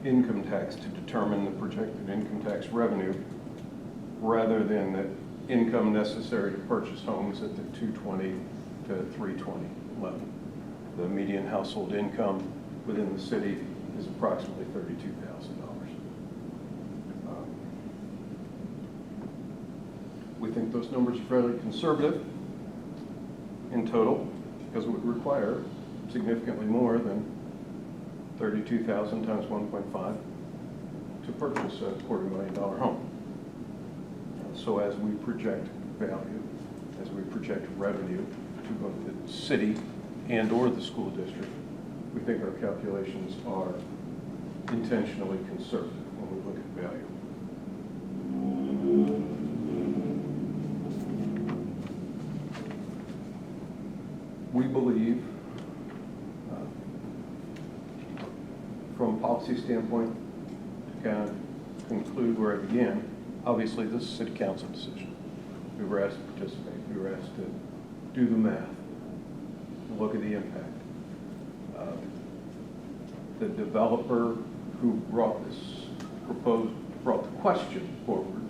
income tax to determine the projected income tax revenue rather than the income necessary to purchase homes at the 220 to 320 level. The median household income within the city is approximately $32,000. We think those numbers are fairly conservative in total, because it would require significantly more than 32,000 times 1.5 to purchase a $250,000 home. So as we project value, as we project revenue to both the city and or the school district, we think our calculations are intentionally conservative when we look at value. We believe, from a policy standpoint, to kind of conclude where I began, obviously this is a city council decision. We were asked to participate. We were asked to do the math, to look at the impact. The developer who brought the question forward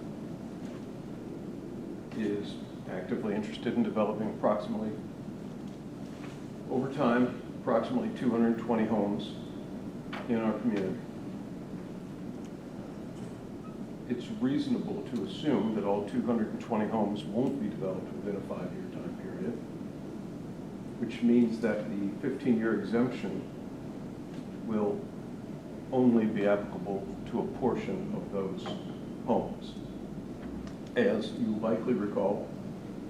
is actively interested in developing approximately, over time, approximately 220 homes in our community. It's reasonable to assume that all 220 homes won't be developed within a 5-year time period, which means that the 15-year exemption will only be applicable to a portion of those homes. As you likely recall,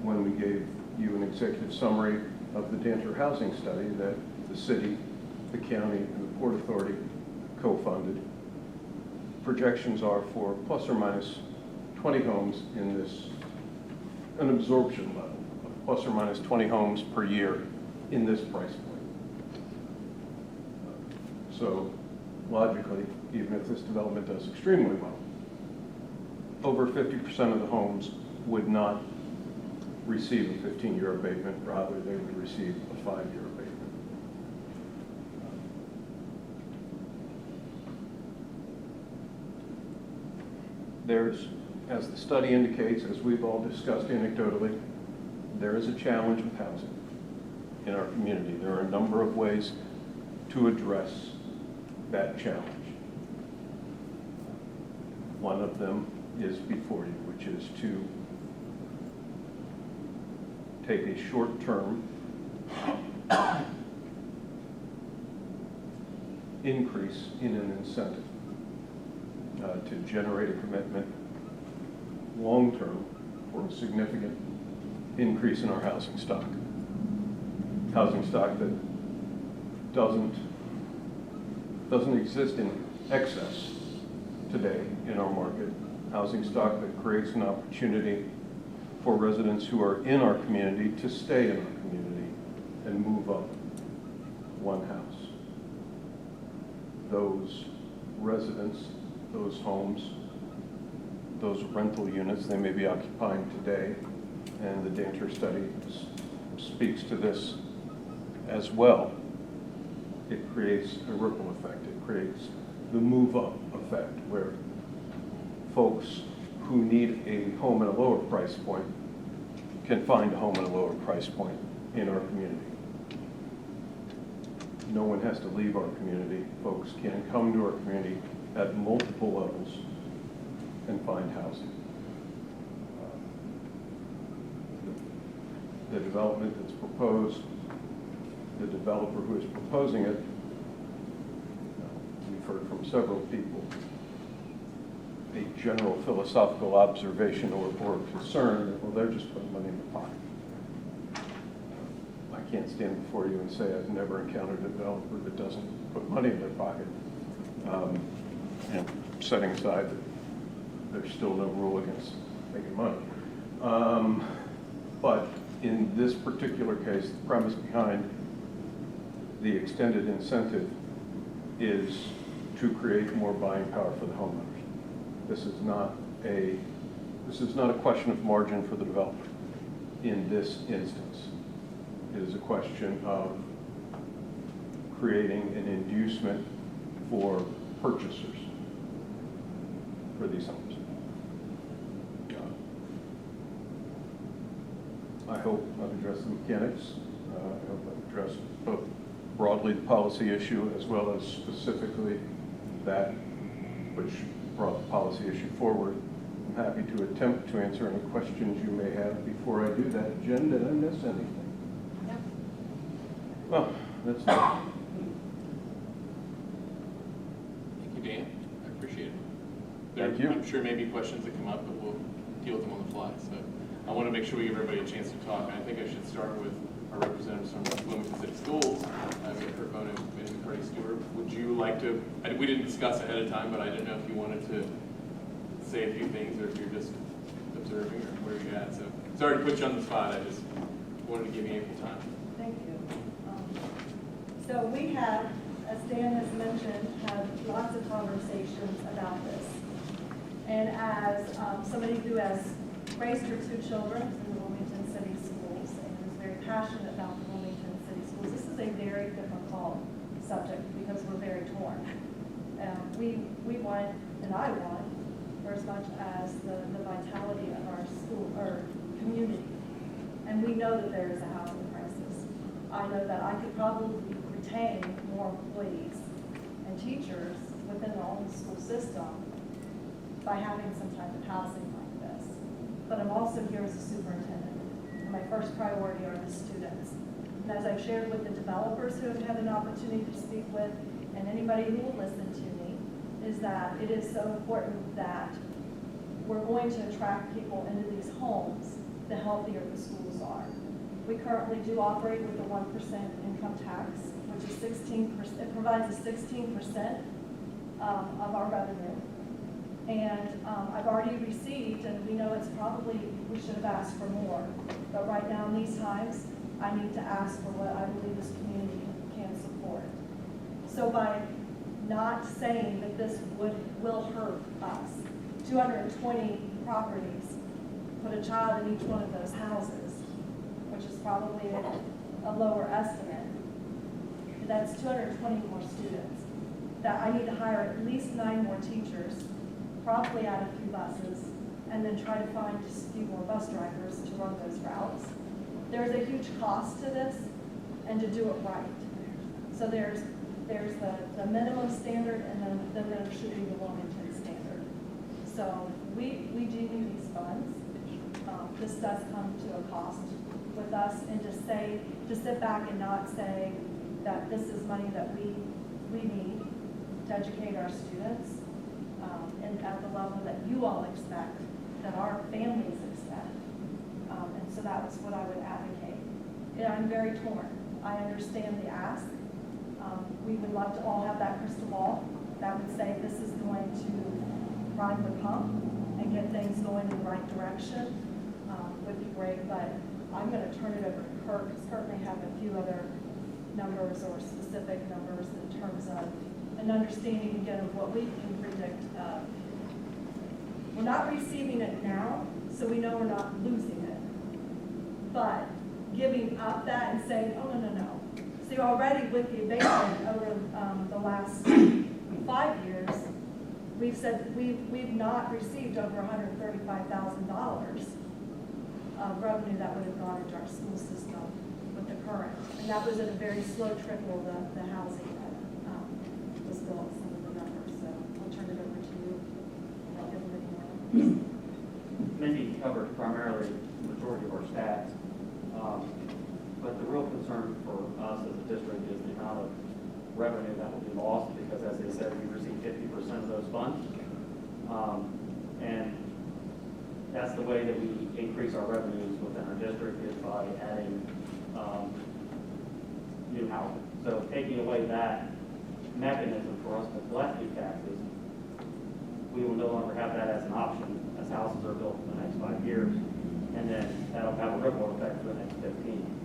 when we gave you an executive summary of the Danter housing study that the city, the county, and the Port Authority co-funded, projections are for plus or minus 20 homes in this, an absorption level of plus or minus 20 homes per year in this price point. So logically, even if this development does extremely well, over 50% of the homes would not receive a 15-year abatement, rather they would receive a 5-year abatement. There's, as the study indicates, as we've all discussed anecdotally, there is a challenge with housing in our community. There are a number of ways to address that challenge. One of them is before you, which is to take a short-term increase in an incentive to generate a commitment long-term for a significant increase in our housing stock. Housing stock that doesn't exist in excess today in our market. Housing stock that creates an opportunity for residents who are in our community to stay in our community and move up one house. Those residents, those homes, those rental units they may be occupying today, and the Danter study speaks to this as well. It creates a ripple effect. It creates the move-up effect, where folks who need a home at a lower price point can find a home at a lower price point in our community. No one has to leave our community. Folks can come to our community at multiple levels and find housing. The development that's proposed, the developer who is proposing it, we've heard from several people, a general philosophical observation or concern that, well, they're just putting money in the pocket. I can't stand before you and say I've never encountered a developer that doesn't put money in their pocket. And setting aside that there's still no rule against making money. But in this particular case, the premise behind the extended incentive is to create more buying power for the homeowners. This is not a question of margin for the developer in this instance. It is a question of creating an inducement for purchasers for these homes. I hope I've addressed the mechanics. I hope I've addressed both broadly the policy issue as well as specifically that which brought the policy issue forward, I'm happy to attempt to answer any questions you may have. Before I do that, Jen, did I miss anything? No. Well, that's it. Thank you, Dan. I appreciate it. Thank you. I'm sure maybe questions that come up, but we'll deal with them on the fly. So I want to make sure we give everybody a chance to talk. And I think I should start with our representatives from Wilmington City Schools. We have Kurt Bono and McCarty Stewart. Would you like to, we didn't discuss ahead of time, but I didn't know if you wanted to say a few things or if you're just observing or where you're at. So sorry to put you on the spot. I just wanted to give you ample time. Thank you. So we have, as Dan has mentioned, had lots of conversations about this. And as somebody who has raised her 2 children in the Wilmington City Schools and is very passionate about the Wilmington City Schools, this is a very difficult subject because we're very torn. We want, and I want, for as much as the vitality of our school or community. And we know that there is a housing crisis. I know that I could probably retain more employees and teachers within the own school system by having some type of housing like this. But I'm also here as a superintendent, and my first priority are the students. And as I've shared with the developers who have had an opportunity to speak with, and anybody who will listen to me, is that it is so important that we're going to attract people into these homes, the healthier the schools are. We currently do operate with a 1% income tax, which is 16%, it provides a 16% of our revenue. And I've already received, and we know it's probably, we should have asked for more. But right now in these times, I need to ask for what I believe this community can support. So by not saying that this will hurt us, 220 properties, put a child in each one of those houses, which is probably a lower estimate. That's 220 more students. That I need to hire at least 9 more teachers, probably add a few buses, and then try to find just a few more bus drivers to run those routes. There's a huge cost to this, and to do it right. So there's the minimum standard, and then there should be the Wilmington standard. So we do need these funds. This does come to a cost with us, and to sit back and not say that this is money that we need to educate our students, and at the level that you all expect, that our families expect. And so that was what I would advocate. And I'm very torn. I understand the ask. We would love to all have that crystal ball that would say this is going to prime the pump and get things going in the right direction. Would be great, but I'm going to turn it over to Kurt, because Kurt may have a few other numbers or specific numbers in terms of an understanding again of what we can predict. We're not receiving it now, so we know we're not losing it. But giving up that and saying, oh, no. See, already with the abatement over the last 5 years, we've said we've not received over $135,000 of revenue that would have gone into our school system with the current. And that was at a very slow trickle, the housing that was built, some of the numbers. So I'll turn it over to you. I'll give them more. Mindy covered primarily the majority of our stats. But the real concern for us as a district is the amount of revenue that will be lost, because as they said, we receive 50% of those funds. And that's the way that we increase our revenues within our district, is by adding new housing. So taking away that mechanism for us to collect new taxes, we will no longer have that as an option as houses are built in the next 5 years. And then that'll have a ripple effect for the next 15.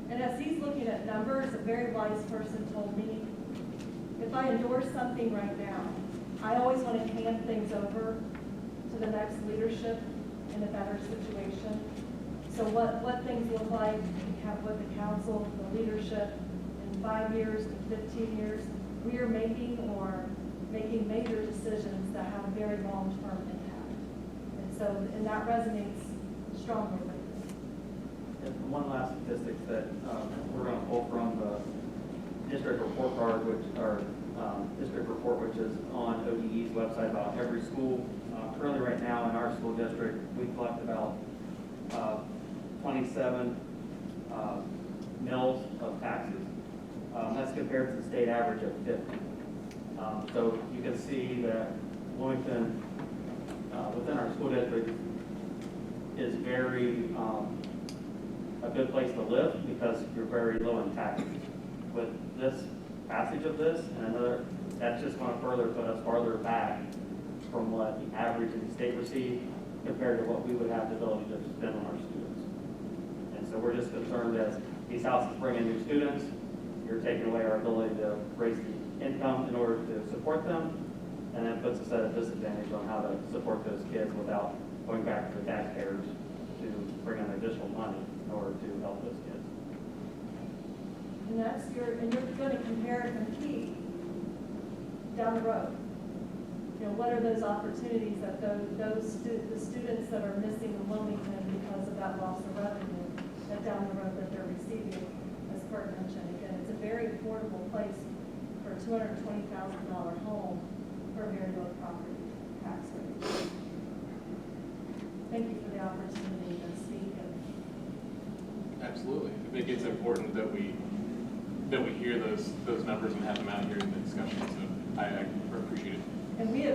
And as he's looking at numbers, a very wise person told me, if I endorse something right now, I always want to hand things over to the next leadership in a better situation. So what things look like with the council, the leadership, in 5 years, 15 years, we are making major decisions that have a very long-term impact. And that resonates strongly with me. And one last statistic that we're going to pull from the district report card, district report, which is on ODE's website about every school. Currently, right now in our school district, we collect about 27 mills of taxes. That's compared to the state average of 50. So you can see that Wilmington, within our school district, is very a good place to live because you're very low in taxes. With this passage of this and another, that's just going to further put us farther back from what the average in the state received compared to what we would have the ability to spend on our students. And so we're just concerned as these houses bring in new students, you're taking away our ability to raise the income in order to support them, and that puts us at a disadvantage on how to support those kids without going back to the taxpayers to bring in additional money in order to help those kids. And and you're going to compare and compete down the road. You know, what are those opportunities that the students that are missing in Wilmington because of that loss of revenue, that down the road that they're receiving, as Kurt mentioned. Again, it's a very affordable place for a $220,000 home for a very low property tax rate. Thank you for the opportunity to speak. Absolutely. I think it's important that we hear those numbers and have them out here in the discussion. So I appreciate it. And we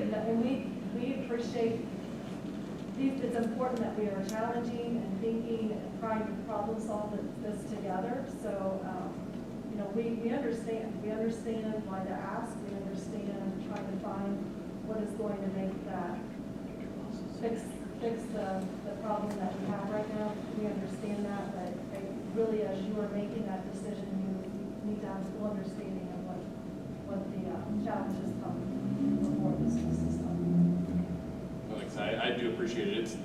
appreciate these. It's important that we are challenging and thinking and trying to problem solve this together. So you know, we understand. We understand why to ask. We understand trying to find what is going to make that fix the problem that we have right now. We understand that, but really, as you are making that decision, you need to have a full understanding of what the challenges come before the school system. Thanks. I do appreciate it.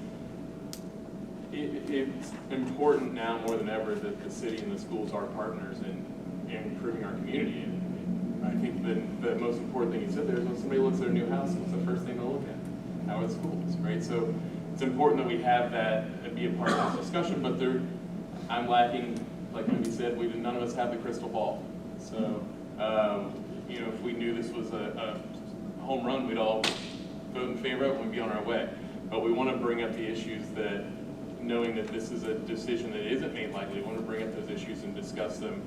It's important now more than ever that the city and the schools are partners in improving our community. And I think the most important thing you said there is when somebody looks at their new house, what's the first thing they'll look at? How are the schools, right? So it's important that we have that and be a part of this discussion, but I'm lacking, like we said, none of us have the crystal ball. So, you know, if we knew this was a home run, we'd all vote in favor of it and we'd be on our way. But we want to bring up the issues that, knowing that this is a decision that isn't made lightly, we want to bring up those issues and discuss them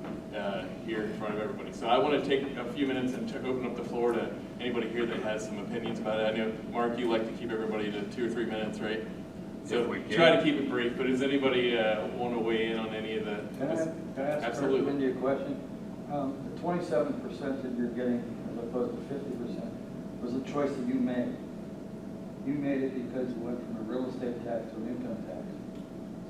here in front of everybody. So I want to take a few minutes and to open up the floor to anybody here that has some opinions about it. I know, Mark, you like to keep everybody to 2 or 3 minutes, right? So try to keep it brief, but does anybody want to weigh in on any of the? Can I ask Absolutely. Cindy a question? The 27% that you're getting as opposed to 50% was a choice that you made. You made it because you went from a real estate tax to an income tax.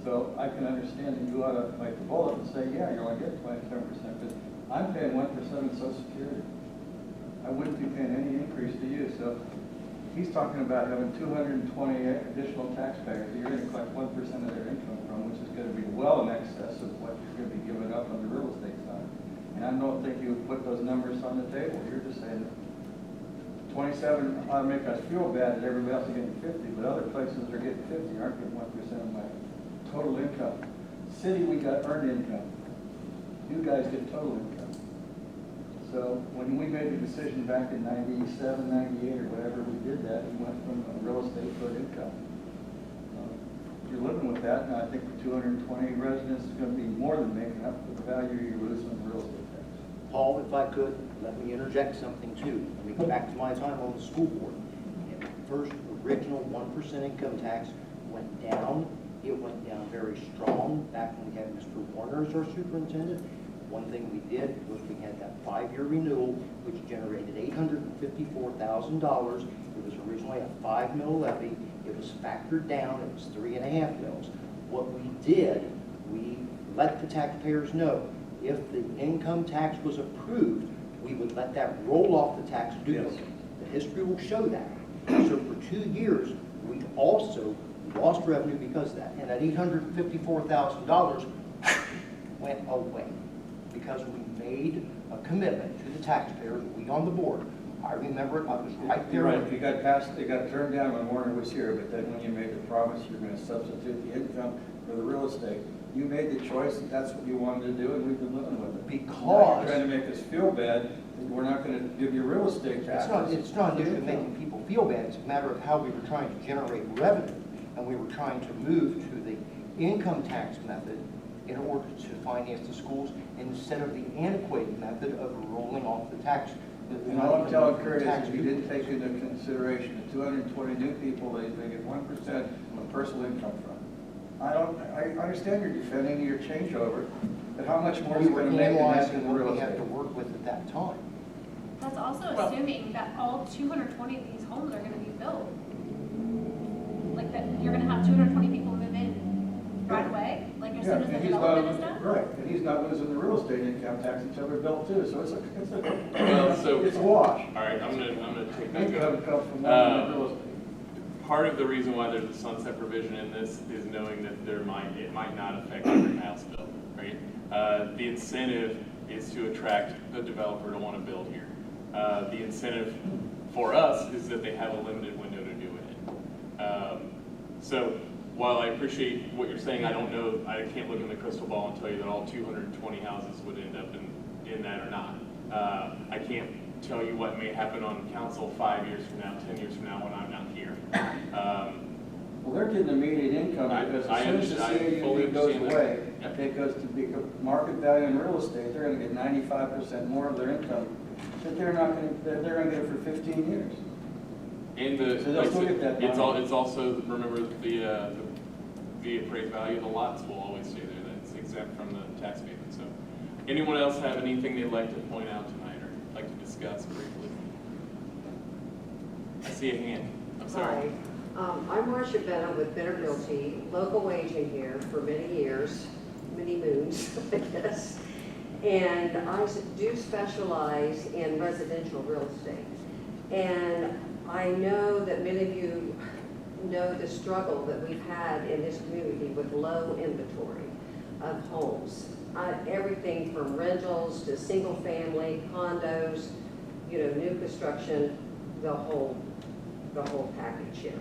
So I can understand that you ought to bite the bullet and say, yeah, you're only getting 27%, but I'm paying 1% in Social Security. I wouldn't be paying any increase to you. So he's talking about having 220 additional taxpayers that you're going to collect 1% of their income from, which is going to be well in excess of what you're going to be giving up on the real estate side. And I don't think you would put those numbers on the table. You're just saying that 27 ought to make us feel bad that everybody else is getting 50, but other places are getting 50, aren't getting 1% of my total income. City, we got earned income. You guys get total income. So when we made the decision back in 97, 98, or whatever, we did that. We went from real estate to income. You're living with that, and I think for 220 residents, it's going to be more than making up for the value you're losing in real estate tax. Paul, if I could, let me interject something too. Let me go back to my time on the school board. And the first original 1% income tax went down. It went down very strong back when we had Mr. Warner as our superintendent. One thing we did was we had that 5-year renewal, which generated $854,000. It was originally a 5 mil levy. It was factored down. It was 3.5 mils. What we did, we let the taxpayers know if the income tax was approved, we would let that roll off the tax duplicate. Yes. The history will show that. So for 2 years, we also lost revenue because of that. And that $854,000 went away because we made a commitment to the taxpayers, we on the board. I remember it, I was right there. You're right, it got turned down when Warner was here, but then when you made the promise you're going to substitute the income for the real estate, You made the choice that that's what you wanted to do, and we've been living with it. Now Because- you're trying to make us feel bad that we're not gonna give you real estate taxes. It's not an issue of making people feel bad, it's a matter of how we were trying to generate revenue, and we were trying to move to the income tax method in order to finance the schools instead of the antiquated method of rolling off the tax. And all I'm telling Kurt is if you didn't take into consideration the 220 new people, they get 1% of a personal income from. I understand you're defending your changeover, but how much more is We it were going to make than that analyzing in what real we had estate? to work with at that time. That's also assuming that all 220 of these homes are gonna be built. Like that, you're gonna have 220 people move in right away, like as soon as the and he's development not- is done? Right, and he's not losing the real estate income tax until they're built too, so it's Well, so- a wash. All right, I'm gonna take that. Income go. comes from one real estate. Part of the reason why there's a sunset provision in this is knowing that it might not affect every house built, right? The incentive is to attract a developer to want to build here. The incentive for us is that they have a limited window to do it in. So while I appreciate what you're saying, I don't know, I can't look in the crystal ball and tell you that all 220 houses would end up in that or not. I can't tell you what may happen on council 5 years from now, 10 years from now when I'm not here. Well, they're getting immediate income because as soon as the CAUV goes away, it goes to be market value in real estate, they're gonna get 95% more of their income, but they're gonna get it for 15 years. And So they'll still get that money. it's also, remember, the appraised value of the lots will always stay there. That's exempt from the tax payment. So anyone else have anything they'd like to point out tonight or like to discuss briefly? I see a hand. I'm sorry. Hi, I'm Marcia Benham with Benner Realty, local agent here for many years, many moons, I guess. And I do specialize in residential real estate. And I know that many of you know the struggle that we've had in this community with low inventory of homes. Everything from rentals to single family, condos, new construction, the whole package here.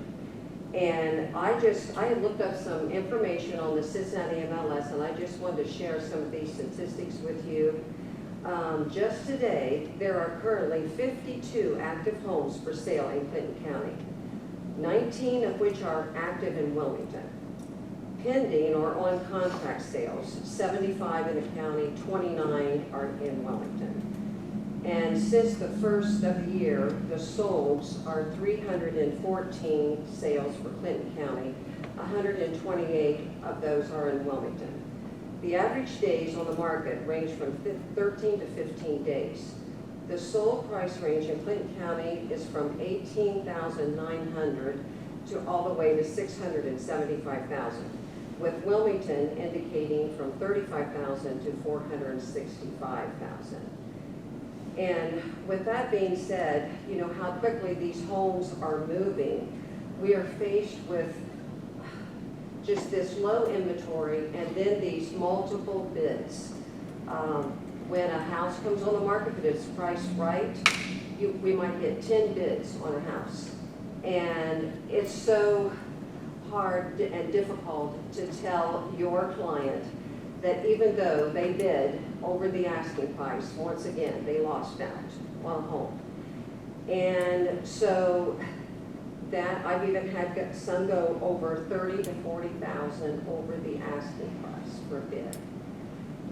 And I had looked up some information on the Cincinnati MLS, and I just wanted to share some of these statistics with you. Just today, there are currently 52 active homes for sale in Clinton County, 19 of which are active in Wilmington. Pending or on contract sales, 75 in the county, 29 are in Wilmington. And since the first of the year, the solds are 314 sales for Clinton County. 128 of those are in Wilmington. The average days on the market range from 13 to 15 days. The sold price range in Clinton County is from $18,900 to all the way to $675,000, with Wilmington indicating from $35,000 to $465,000. And with that being said, how quickly these homes are moving, we are faced with just this low inventory and then these multiple bids. When a house comes on the market that is priced right, we might get 10 bids on a house. And it's so hard and difficult to tell your client that even though they bid over the asking price, once again, they lost out on a home. And so that I've even had some go over 30 to 40,000 over the asking price for a bid.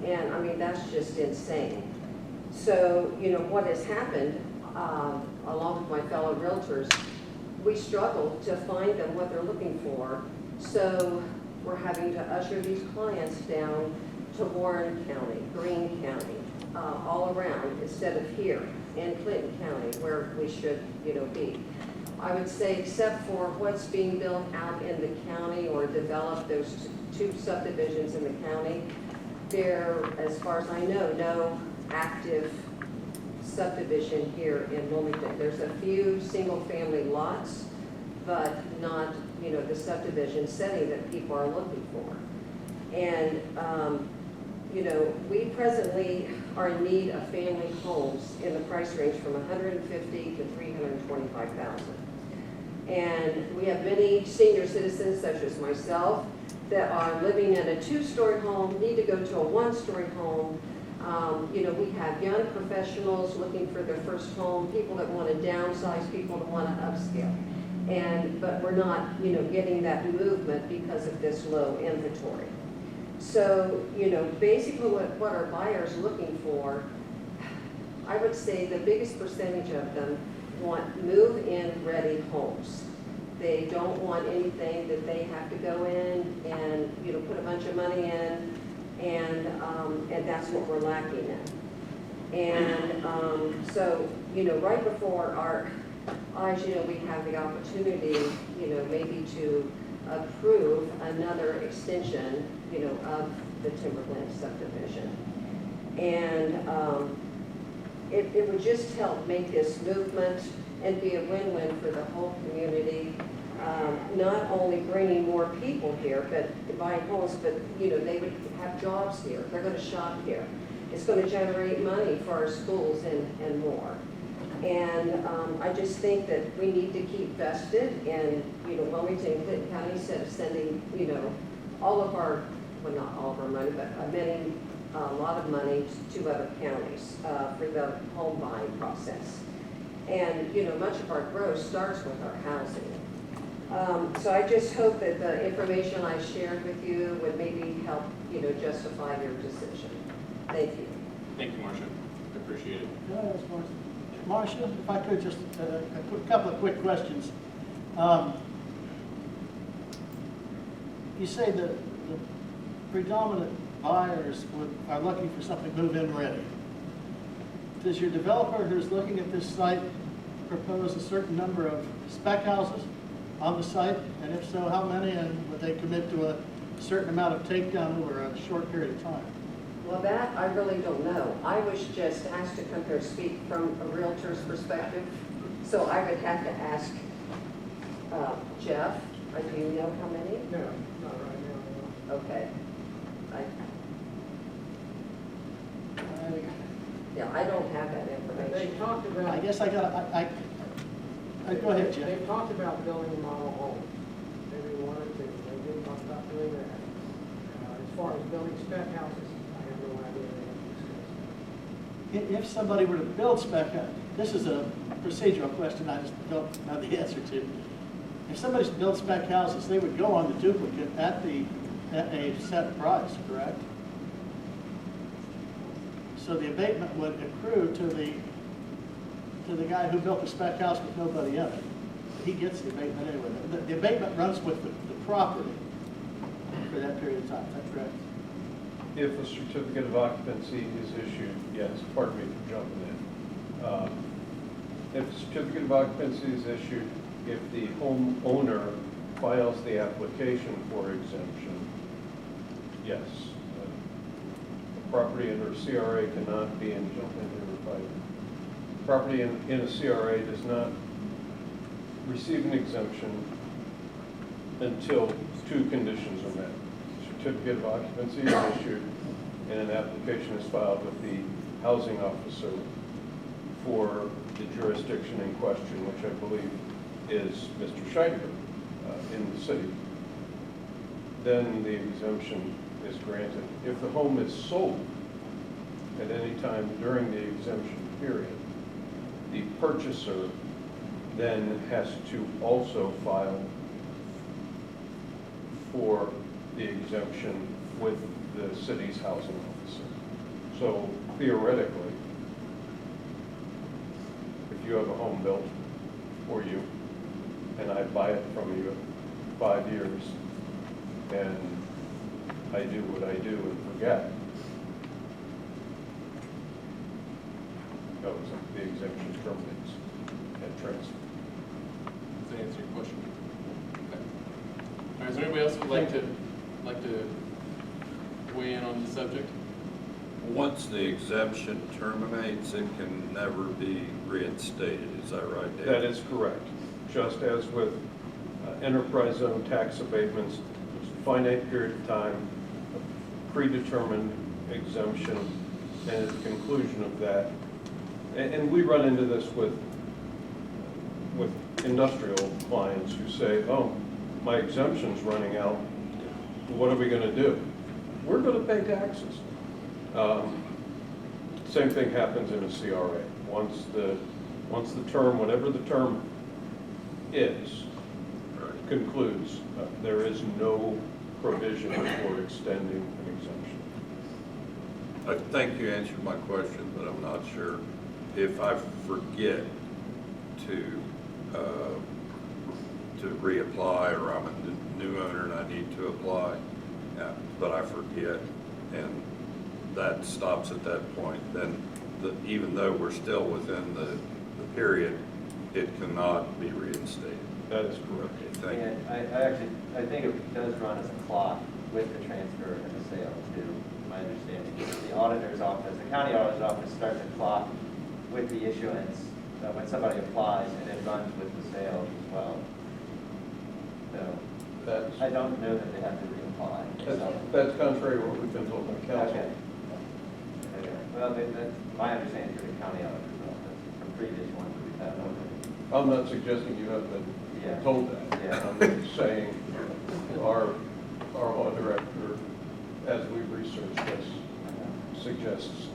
And I mean, that's just insane. So, what has happened, along with my fellow realtors, we struggle to find them what they're looking for. So we're having to usher these clients down to Warren County, Greene County, all around, instead of here in Clinton County, where we should, be. I would say, except for what's being built out in the county or developed, those two subdivisions in the county, there, as far as I know, no active subdivision here in Wilmington. There's a few single-family lots, but not, the subdivision setting that people are looking for. And, we presently are in need of family homes in the price range from $150,000 to $325,000. And we have many senior citizens, such as myself, that are living in a 2-story home need to go to a 1-story home. You know, we have young professionals looking for their first home, people that want to downsize, people that want to upscale. But we're not, you know, getting that movement because of this low inventory. So, you know, basically what our buyers are looking for, I would say the biggest percentage of them want move-in ready homes. They don't want anything that they have to go in and, you know, put a bunch of money in, and that's what we're lacking in. And so, you know, right before our eyes, you know, we have the opportunity, you know, maybe to approve another extension, you know, of the Timberland subdivision. And it would just help make this movement and be a win-win for the whole community. Not only bringing more people here, but buying homes, but, you know, they would have jobs here. They're going to shop here. It's going to generate money for our schools and more. And I just think that we need to keep vested in, you know, Wilmington and Clinton County, instead of sending, you know, all of our, well, not all of our money, but a lot of money to other counties for the home buying process. And, you know, much of our growth starts with our housing. So I just hope that the information I shared with you would maybe help, you know, justify your decision. Thank you. Thank you, Marcia. I appreciate it. Can I ask Marcia, if I could just, a couple of quick questions. You say that the predominant buyers are looking for something move-in ready. Does your developer who's looking at this site propose a certain number of spec houses on the site? And if so, how many, and would they commit to a certain amount of takedown over a short period of time? Well, that I really don't know. I was just asked to come here and speak from a realtor's perspective, so I would have to ask Jeff. Do you know how many? No, not right now. Okay. Yeah, I don't have that information. They talked about. I guess I got. Go ahead, Jeff. They've talked about building a model home. Maybe one or two. They did talk about doing that. As far as building spec houses, I have no idea. If somebody were to build spec, this is a procedural question I just don't know the answer to. If somebody built spec houses, they would go on the duplicate at a set price, correct? So the abatement would accrue to the guy who built the spec house with nobody in it. He gets the abatement anyway. The abatement runs with the property for that period of time. Is that correct? If a certificate of occupancy is issued, yes, pardon me for jumping in. If a certificate of occupancy is issued, if the homeowner files the application for exemption, yes. Property under CRA cannot be, and jump in here if I, property in a CRA does not receive an exemption until two conditions are met. Certificate of occupancy is issued and an application is filed with the housing officer for the jurisdiction in question, which I believe is Mr. Scheidler in the city. Then the exemption is granted. If the home is sold at any time during the exemption period, the purchaser then has to also file for the exemption with the city's housing officer. So theoretically, if you have a home built for you and I buy it from you at 5 years and I do what I do and forget, no, the exemption terminates at transfer. Does that answer your question? Okay. All right, is there anybody else who would like to weigh in on the subject? Once the exemption terminates, it can never be reinstated. Is that right, Dave? That is correct. Just as with enterprise zone tax abatements, there's a finite period of time, a predetermined exemption, and at the conclusion of that, and we run into this with industrial clients who say, oh, my exemption's running out, what are we going to do? We're going to pay taxes. Same thing happens in a CRA. Once the term, whatever the term is, concludes, there is no provision for extending an exemption. I think you answered my question, but I'm not sure. If I forget to reapply, or I'm a new owner and I need to apply, but I forget, and that stops at that point, then even though we're still within the period, it cannot be reinstated. That is correct. Okay, thank you. And I think it does run as a clock with the transfer and the sale too, my understanding. The auditor's office, the county auditor's office starts a clock with the issuance when somebody applies, and it runs with the sale as well. So I don't know that they have to reapply. That's contrary to what we've been told by council. Okay. Well, that's my understanding for the county auditor's office from previous ones we've had. I'm not suggesting you have been told that. Yeah. I'm just saying our law director, as we researched this, suggests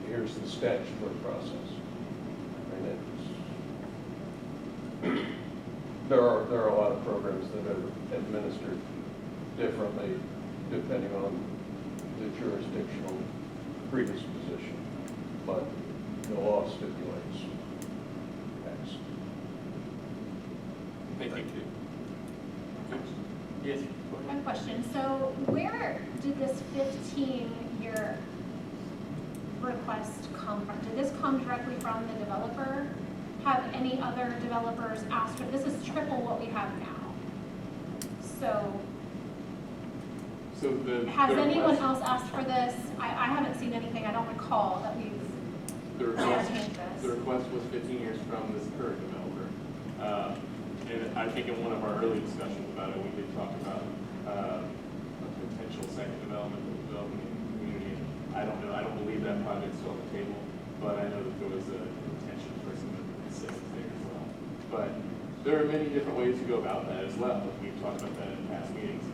here's the statutory process. And there are a lot of programs that are administered differently depending on the jurisdictional predisposition, but the law stipulates X. Thank you. Yes. One question. So where did this 15-year request come from? Did this come directly from the developer? Have any other developers asked for this? Is triple what we have now. So has anyone else asked for this? I haven't seen anything. I don't recall that we've entertained this. The request was 15 years from this current developer. And I think in one of our early discussions about it, we did talk about a potential second development in the community. I don't know. I don't believe that project's still on the table, but I know that there was a intention for some assistance there as well. But there are many different ways to go about that as well. We've talked about that in past meetings.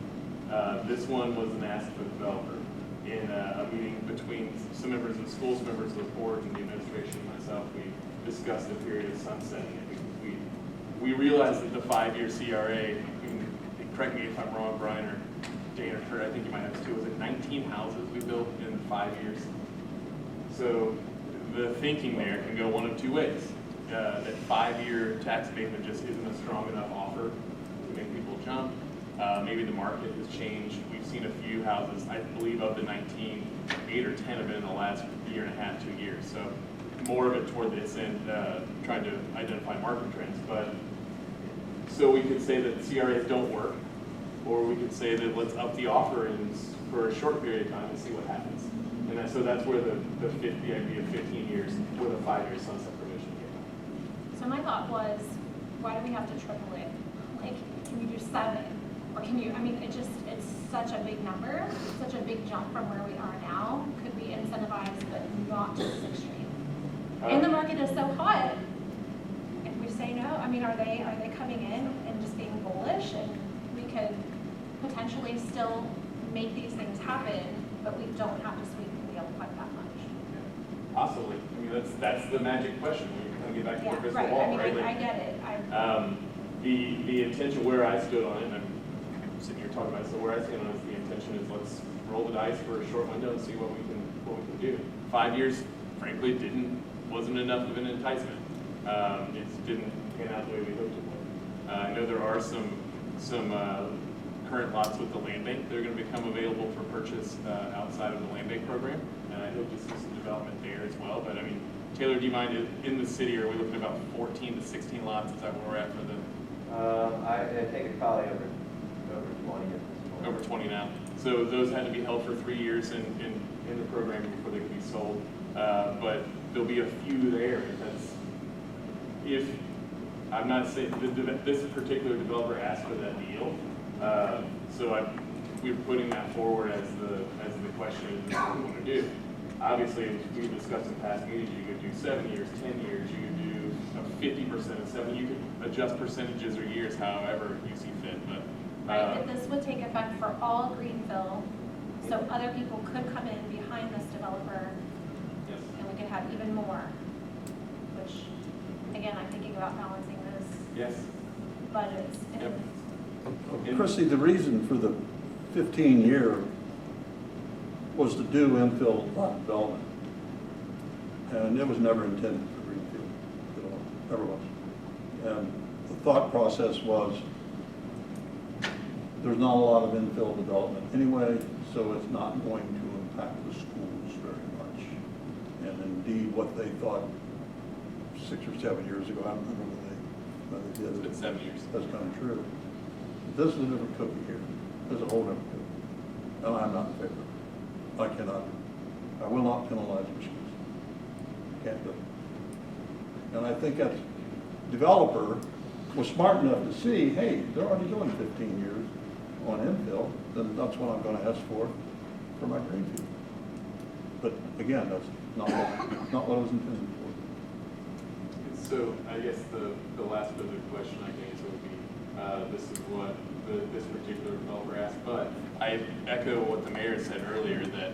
This one was an ask for the developer in a meeting between some members of the schools, members of the board, and the administration and myself. We discussed the period of sunsetting. We realized that the 5-year CRA, correct me if I'm wrong, Brian or Jane or Kurt, I think you might have this too, was it 19 houses we built in 5 years? So the thinking there can go one of two ways. That 5-year tax abatement just isn't a strong enough offer to make people jump. Maybe the market has changed. We've seen a few houses, I believe of the 19, 8 or 10 have been in the last year and a half, 2 years. So more of it toward this end, trying to identify market trends. But so we could say that CRAs don't work, or we could say that let's up the offerings for a short period of time and see what happens. And so that's where the idea of 15 years with a 5-year sunset provision came out. So my thought was, why do we have to triple it? Like, can we do 7? Or can you, I mean, it's such a big number, such a big jump from where we are now. Could we incentivize, but not to this extreme? And the market is so hot. If we say no, I mean, are they coming in and just being bullish, and we could potentially still make these things happen, but we don't have to sweep the wheel quite that much? Possibly. I mean, that's the magic question. We kind of get back to the crystal ball, I mean, right? I get it. The intention where I stood on it, and I'm sitting here talking about it, so where I stand on it is the intention is let's roll the dice for a short window and see what we can do. 5 years, frankly, wasn't enough of an enticement. It didn't pan out the way we hoped it would. I know there are some current lots with the land bank that are going to become available for purchase outside of the land bank program, and I hope to see some development there as well. But I mean, Taylor, do you mind, in the city, are we looking at about 14 to 16 lots? Is that where we're at for the? I think it's probably over 20 at this point. Over 20 now. So those had to be held for 3 years in the program before they could be sold. But there'll be a few there. If I'm not saying this particular developer asked for that deal, so we're putting that forward as the question is what we want to do. Obviously, as we've discussed in past meetings, you could do 7 years, 10 years, you could do 50% of 7. You could adjust percentages or years however you see fit. But right? That this would take effect for all Greenville, so other people could come in behind this developer, and we could have even more, which, again, I'm thinking about balancing those budgets. And Chrissy, the reason for the 15-year was to do infill development. And it was never intended for greenfield, never was. And the thought process was, there's not a lot of infill development anyway, so it's not going to impact the schools very much. And indeed, what they thought 6 or 7 years ago, I don't remember whether they did it. It's been 7 years. That's kind of true. This is a different cookie here. There's a whole different cookie. And I'm not in favor. I will not penalize your schools. Can't do it. And I think that developer was smart enough to see, hey, they're already doing 15 years on infill, then that's what I'm going to ask for my greenfield. But again, that's not what it was intended for. So I guess the last bit of the question I can answer would be, this is what this particular developer asked, but I echo what the mayor said earlier that,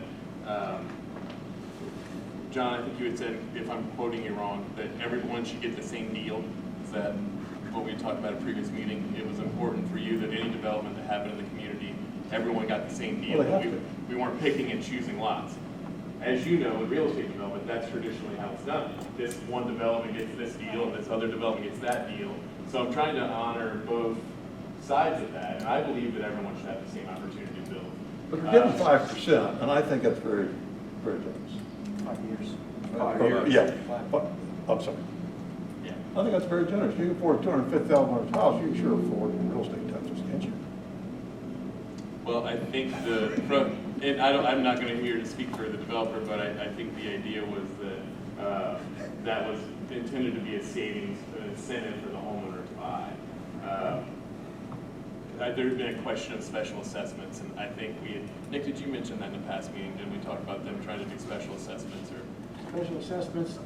John, I think you had said, if I'm quoting you wrong, that everyone should get the same deal. Is that what we talked about at a previous meeting? It was important for you that any development that happened in the community, everyone got the same deal. Well, we weren't picking and choosing lots. As you know, in real estate development, that's traditionally how it's done. This one development gets this deal, and this other development gets that deal. So I'm trying to honor both sides of that, and I believe that everyone should have the same opportunity to build. But we're getting 5%, and I think that's very, very generous. 5 years. Yeah, but, I'm sorry. Yeah. I think that's very generous. You can afford a $250,000 house, you can sure afford real estate taxes, can't you? Well, I think and I'm not going to here to speak for the developer, but I think the idea was that that was intended to be a savings, an incentive for the homeowner to buy. There's been a question of special assessments, and I think Nick, did you mention that in the past meeting? Didn't we talk about them trying to do special assessments or? Special assessments,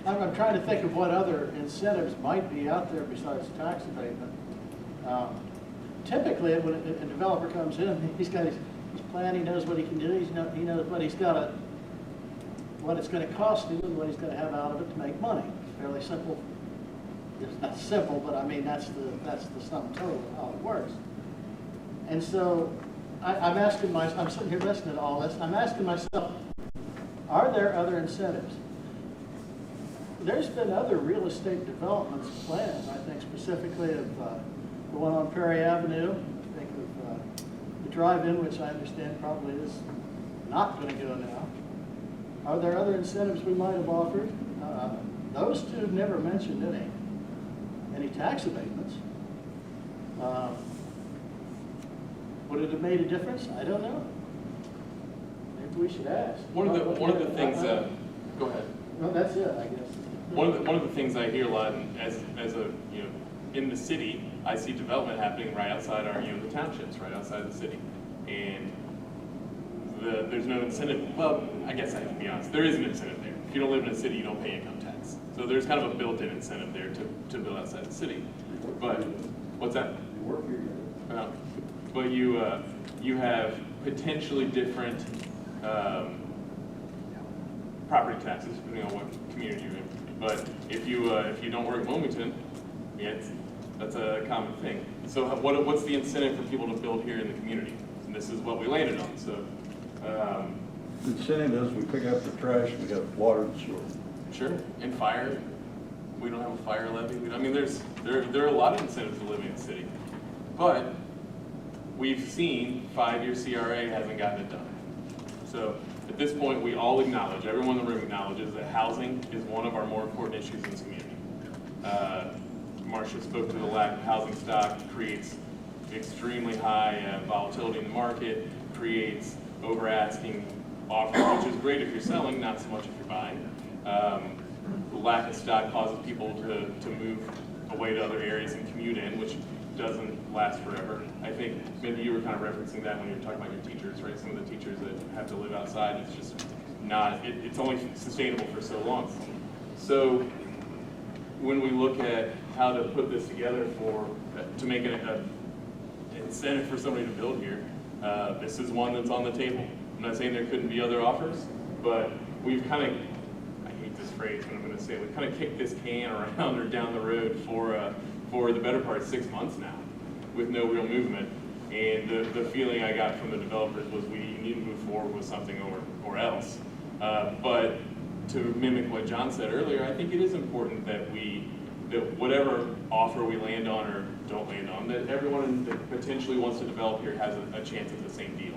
I'm trying to think of what other incentives might be out there besides tax abatement. Typically, when a developer comes in, he's got his plan, he knows what he can do, he knows what it's going to cost him and what he's going to have out of it to make money. It's fairly simple. It's not simple, but I mean, that's the sum total of how it works. And so I'm asking myself, I'm sitting here listening to all this, I'm asking myself, are there other incentives? There's been other real estate developments planned, I think specifically of the one on Perry Avenue. I think of the drive-in, which I understand probably is not going to go now. Are there other incentives we might have offered? Those two never mentioned any tax abatements. Would it have made a difference? I don't know. Maybe we should ask. One of the things. Go ahead. No, that's it, I guess. One of the things I hear a lot, and as a in the city, I see development happening right outside our the townships, right outside the city, and there's no incentive. Well, I guess I have to be honest. There is an incentive there. If you don't live in a city, you don't pay income tax. So there's kind of a built-in incentive there to build outside the city. But what's that? You work here. But you have potentially different property taxes depending on what community you're in. But if you don't work in Wilmington, that's a common thing. So what's the incentive for people to build here in the community? And this is what we landed on. So the incentive is we pick up the trash, we got water and sewer. Sure, and fire. We don't have a fire levy. I mean, there are a lot of incentives to living in the city, but we've seen 5-year CRA hasn't gotten it done. So at this point, we all acknowledge, everyone in the room acknowledges that housing is one of our more important issues in this community. Marcia spoke to the lack of housing stock, creates extremely high volatility in the market, creates over-asking offers, which is great if you're selling, not so much if you're buying. The lack of stock causes people to move away to other areas and commute in, which doesn't last forever. I think maybe you were kind of referencing that when you were talking about your teachers, right? Some of the teachers that have to live outside, it's just not, it's only sustainable for so long. So when we look at how to put this together to make an incentive for somebody to build here. This is one that's on the table. I'm not saying there couldn't be other offers, but we've kind of, I hate this phrase, but I'm going to say, we've kind of kicked this can around or down the road for the better part of 6 months now, with no real movement. And the feeling I got from the developers was we need to move forward with something or else. But to mimic what John said earlier, I think it is important that that whatever offer we land on or don't land on, that everyone that potentially wants to develop here has a chance at the same deal.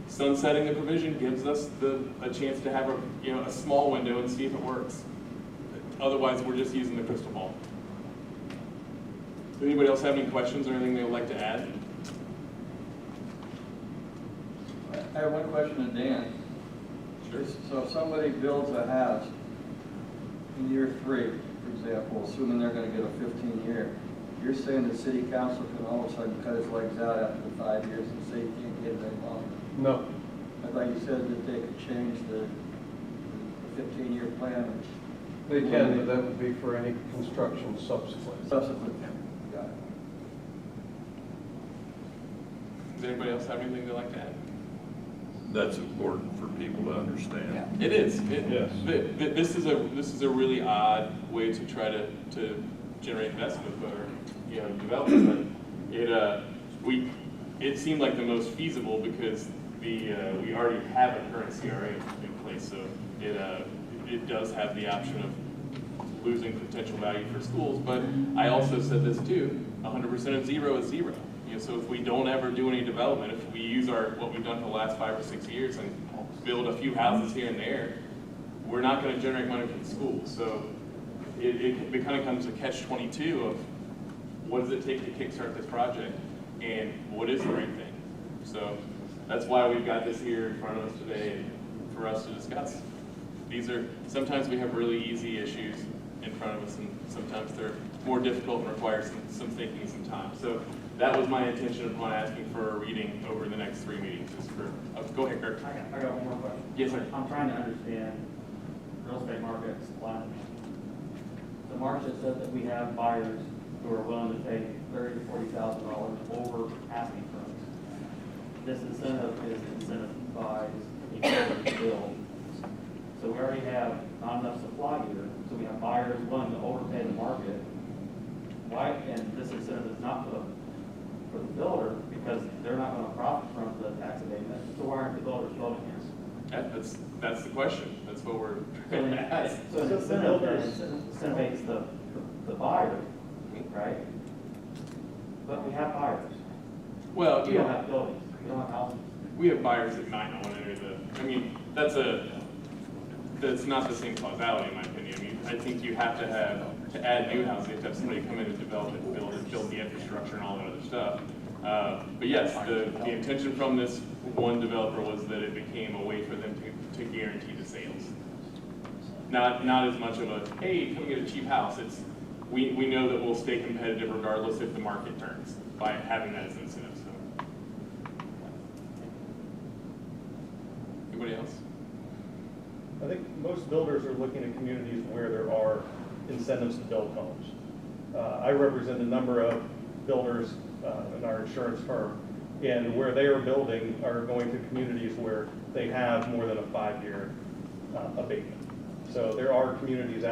Sunsetting the provision gives us a chance to have a small window and see if it works. Otherwise, we're just using the crystal ball. Does anybody else have any questions or anything they would like to add? I have one question to Dan. Sure. So if somebody builds a house in year 3, for example, assuming they're going to get a 15-year, you're saying the city council can all of a sudden cut his legs out after the 5 years and say you can't get it any longer? No. I thought you said that they could change the 15-year plan. They can, but that would be for any construction subsequent. Subsequent. Got it. Does anybody else have anything they'd like to add? That's important for people to understand. It is. Yes. This is a really odd way to try to generate investment or development. But it seemed like the most feasible because we already have a current CRA in place, so it does have the option of losing potential value for schools. But I also said this too: 100% of zero is zero. So if we don't ever do any development, if we use what we've done for the last 5 or 6 years and build a few houses here and there, we're not going to generate money for the schools. So it kind of comes to catch-22 of what does it take to kickstart this project and what is the right thing. So that's why we've got this here in front of us today for us to discuss. Sometimes we have really easy issues in front of us, and sometimes they're more difficult and require some thinking and some time. So that was my intention upon asking for a reading over the next 3 meetings. Go ahead, Kirk. I got one more question. Yes, sir. I'm trying to understand real estate market supply. So Marcia said that we have buyers who are willing to pay $30,000 to $40,000 over asking price. This incentive is incentivized to build. So we already have not enough supply here, so we have buyers willing to overpay the market. Why? And this incentive is not for the builder because they're not going to profit from the tax abatement. So why aren't the builders building here? That's the question. That's what we're trying to ask. So an incentive incentivates the buyer, right? But we have buyers. Well, we don't have buildings. We don't have houses. We have buyers that might not want to enter that's not the same causality in my opinion. I mean, I think you have to add new housing, you have to have somebody come in and develop it, build the infrastructure and all that other stuff. But yes, the intention from this one developer was that it became a way for them to guarantee the sales. Not as much of a, hey, come get a cheap house. It's we know that we'll stay competitive regardless if the market turns by having that as an incentive. So. Anybody else? I think most builders are looking at communities where there are incentives to build homes. I represent a number of builders in our insurance firm, and where they are building are going to communities where they have more than a 5-year abatement. So there are communities out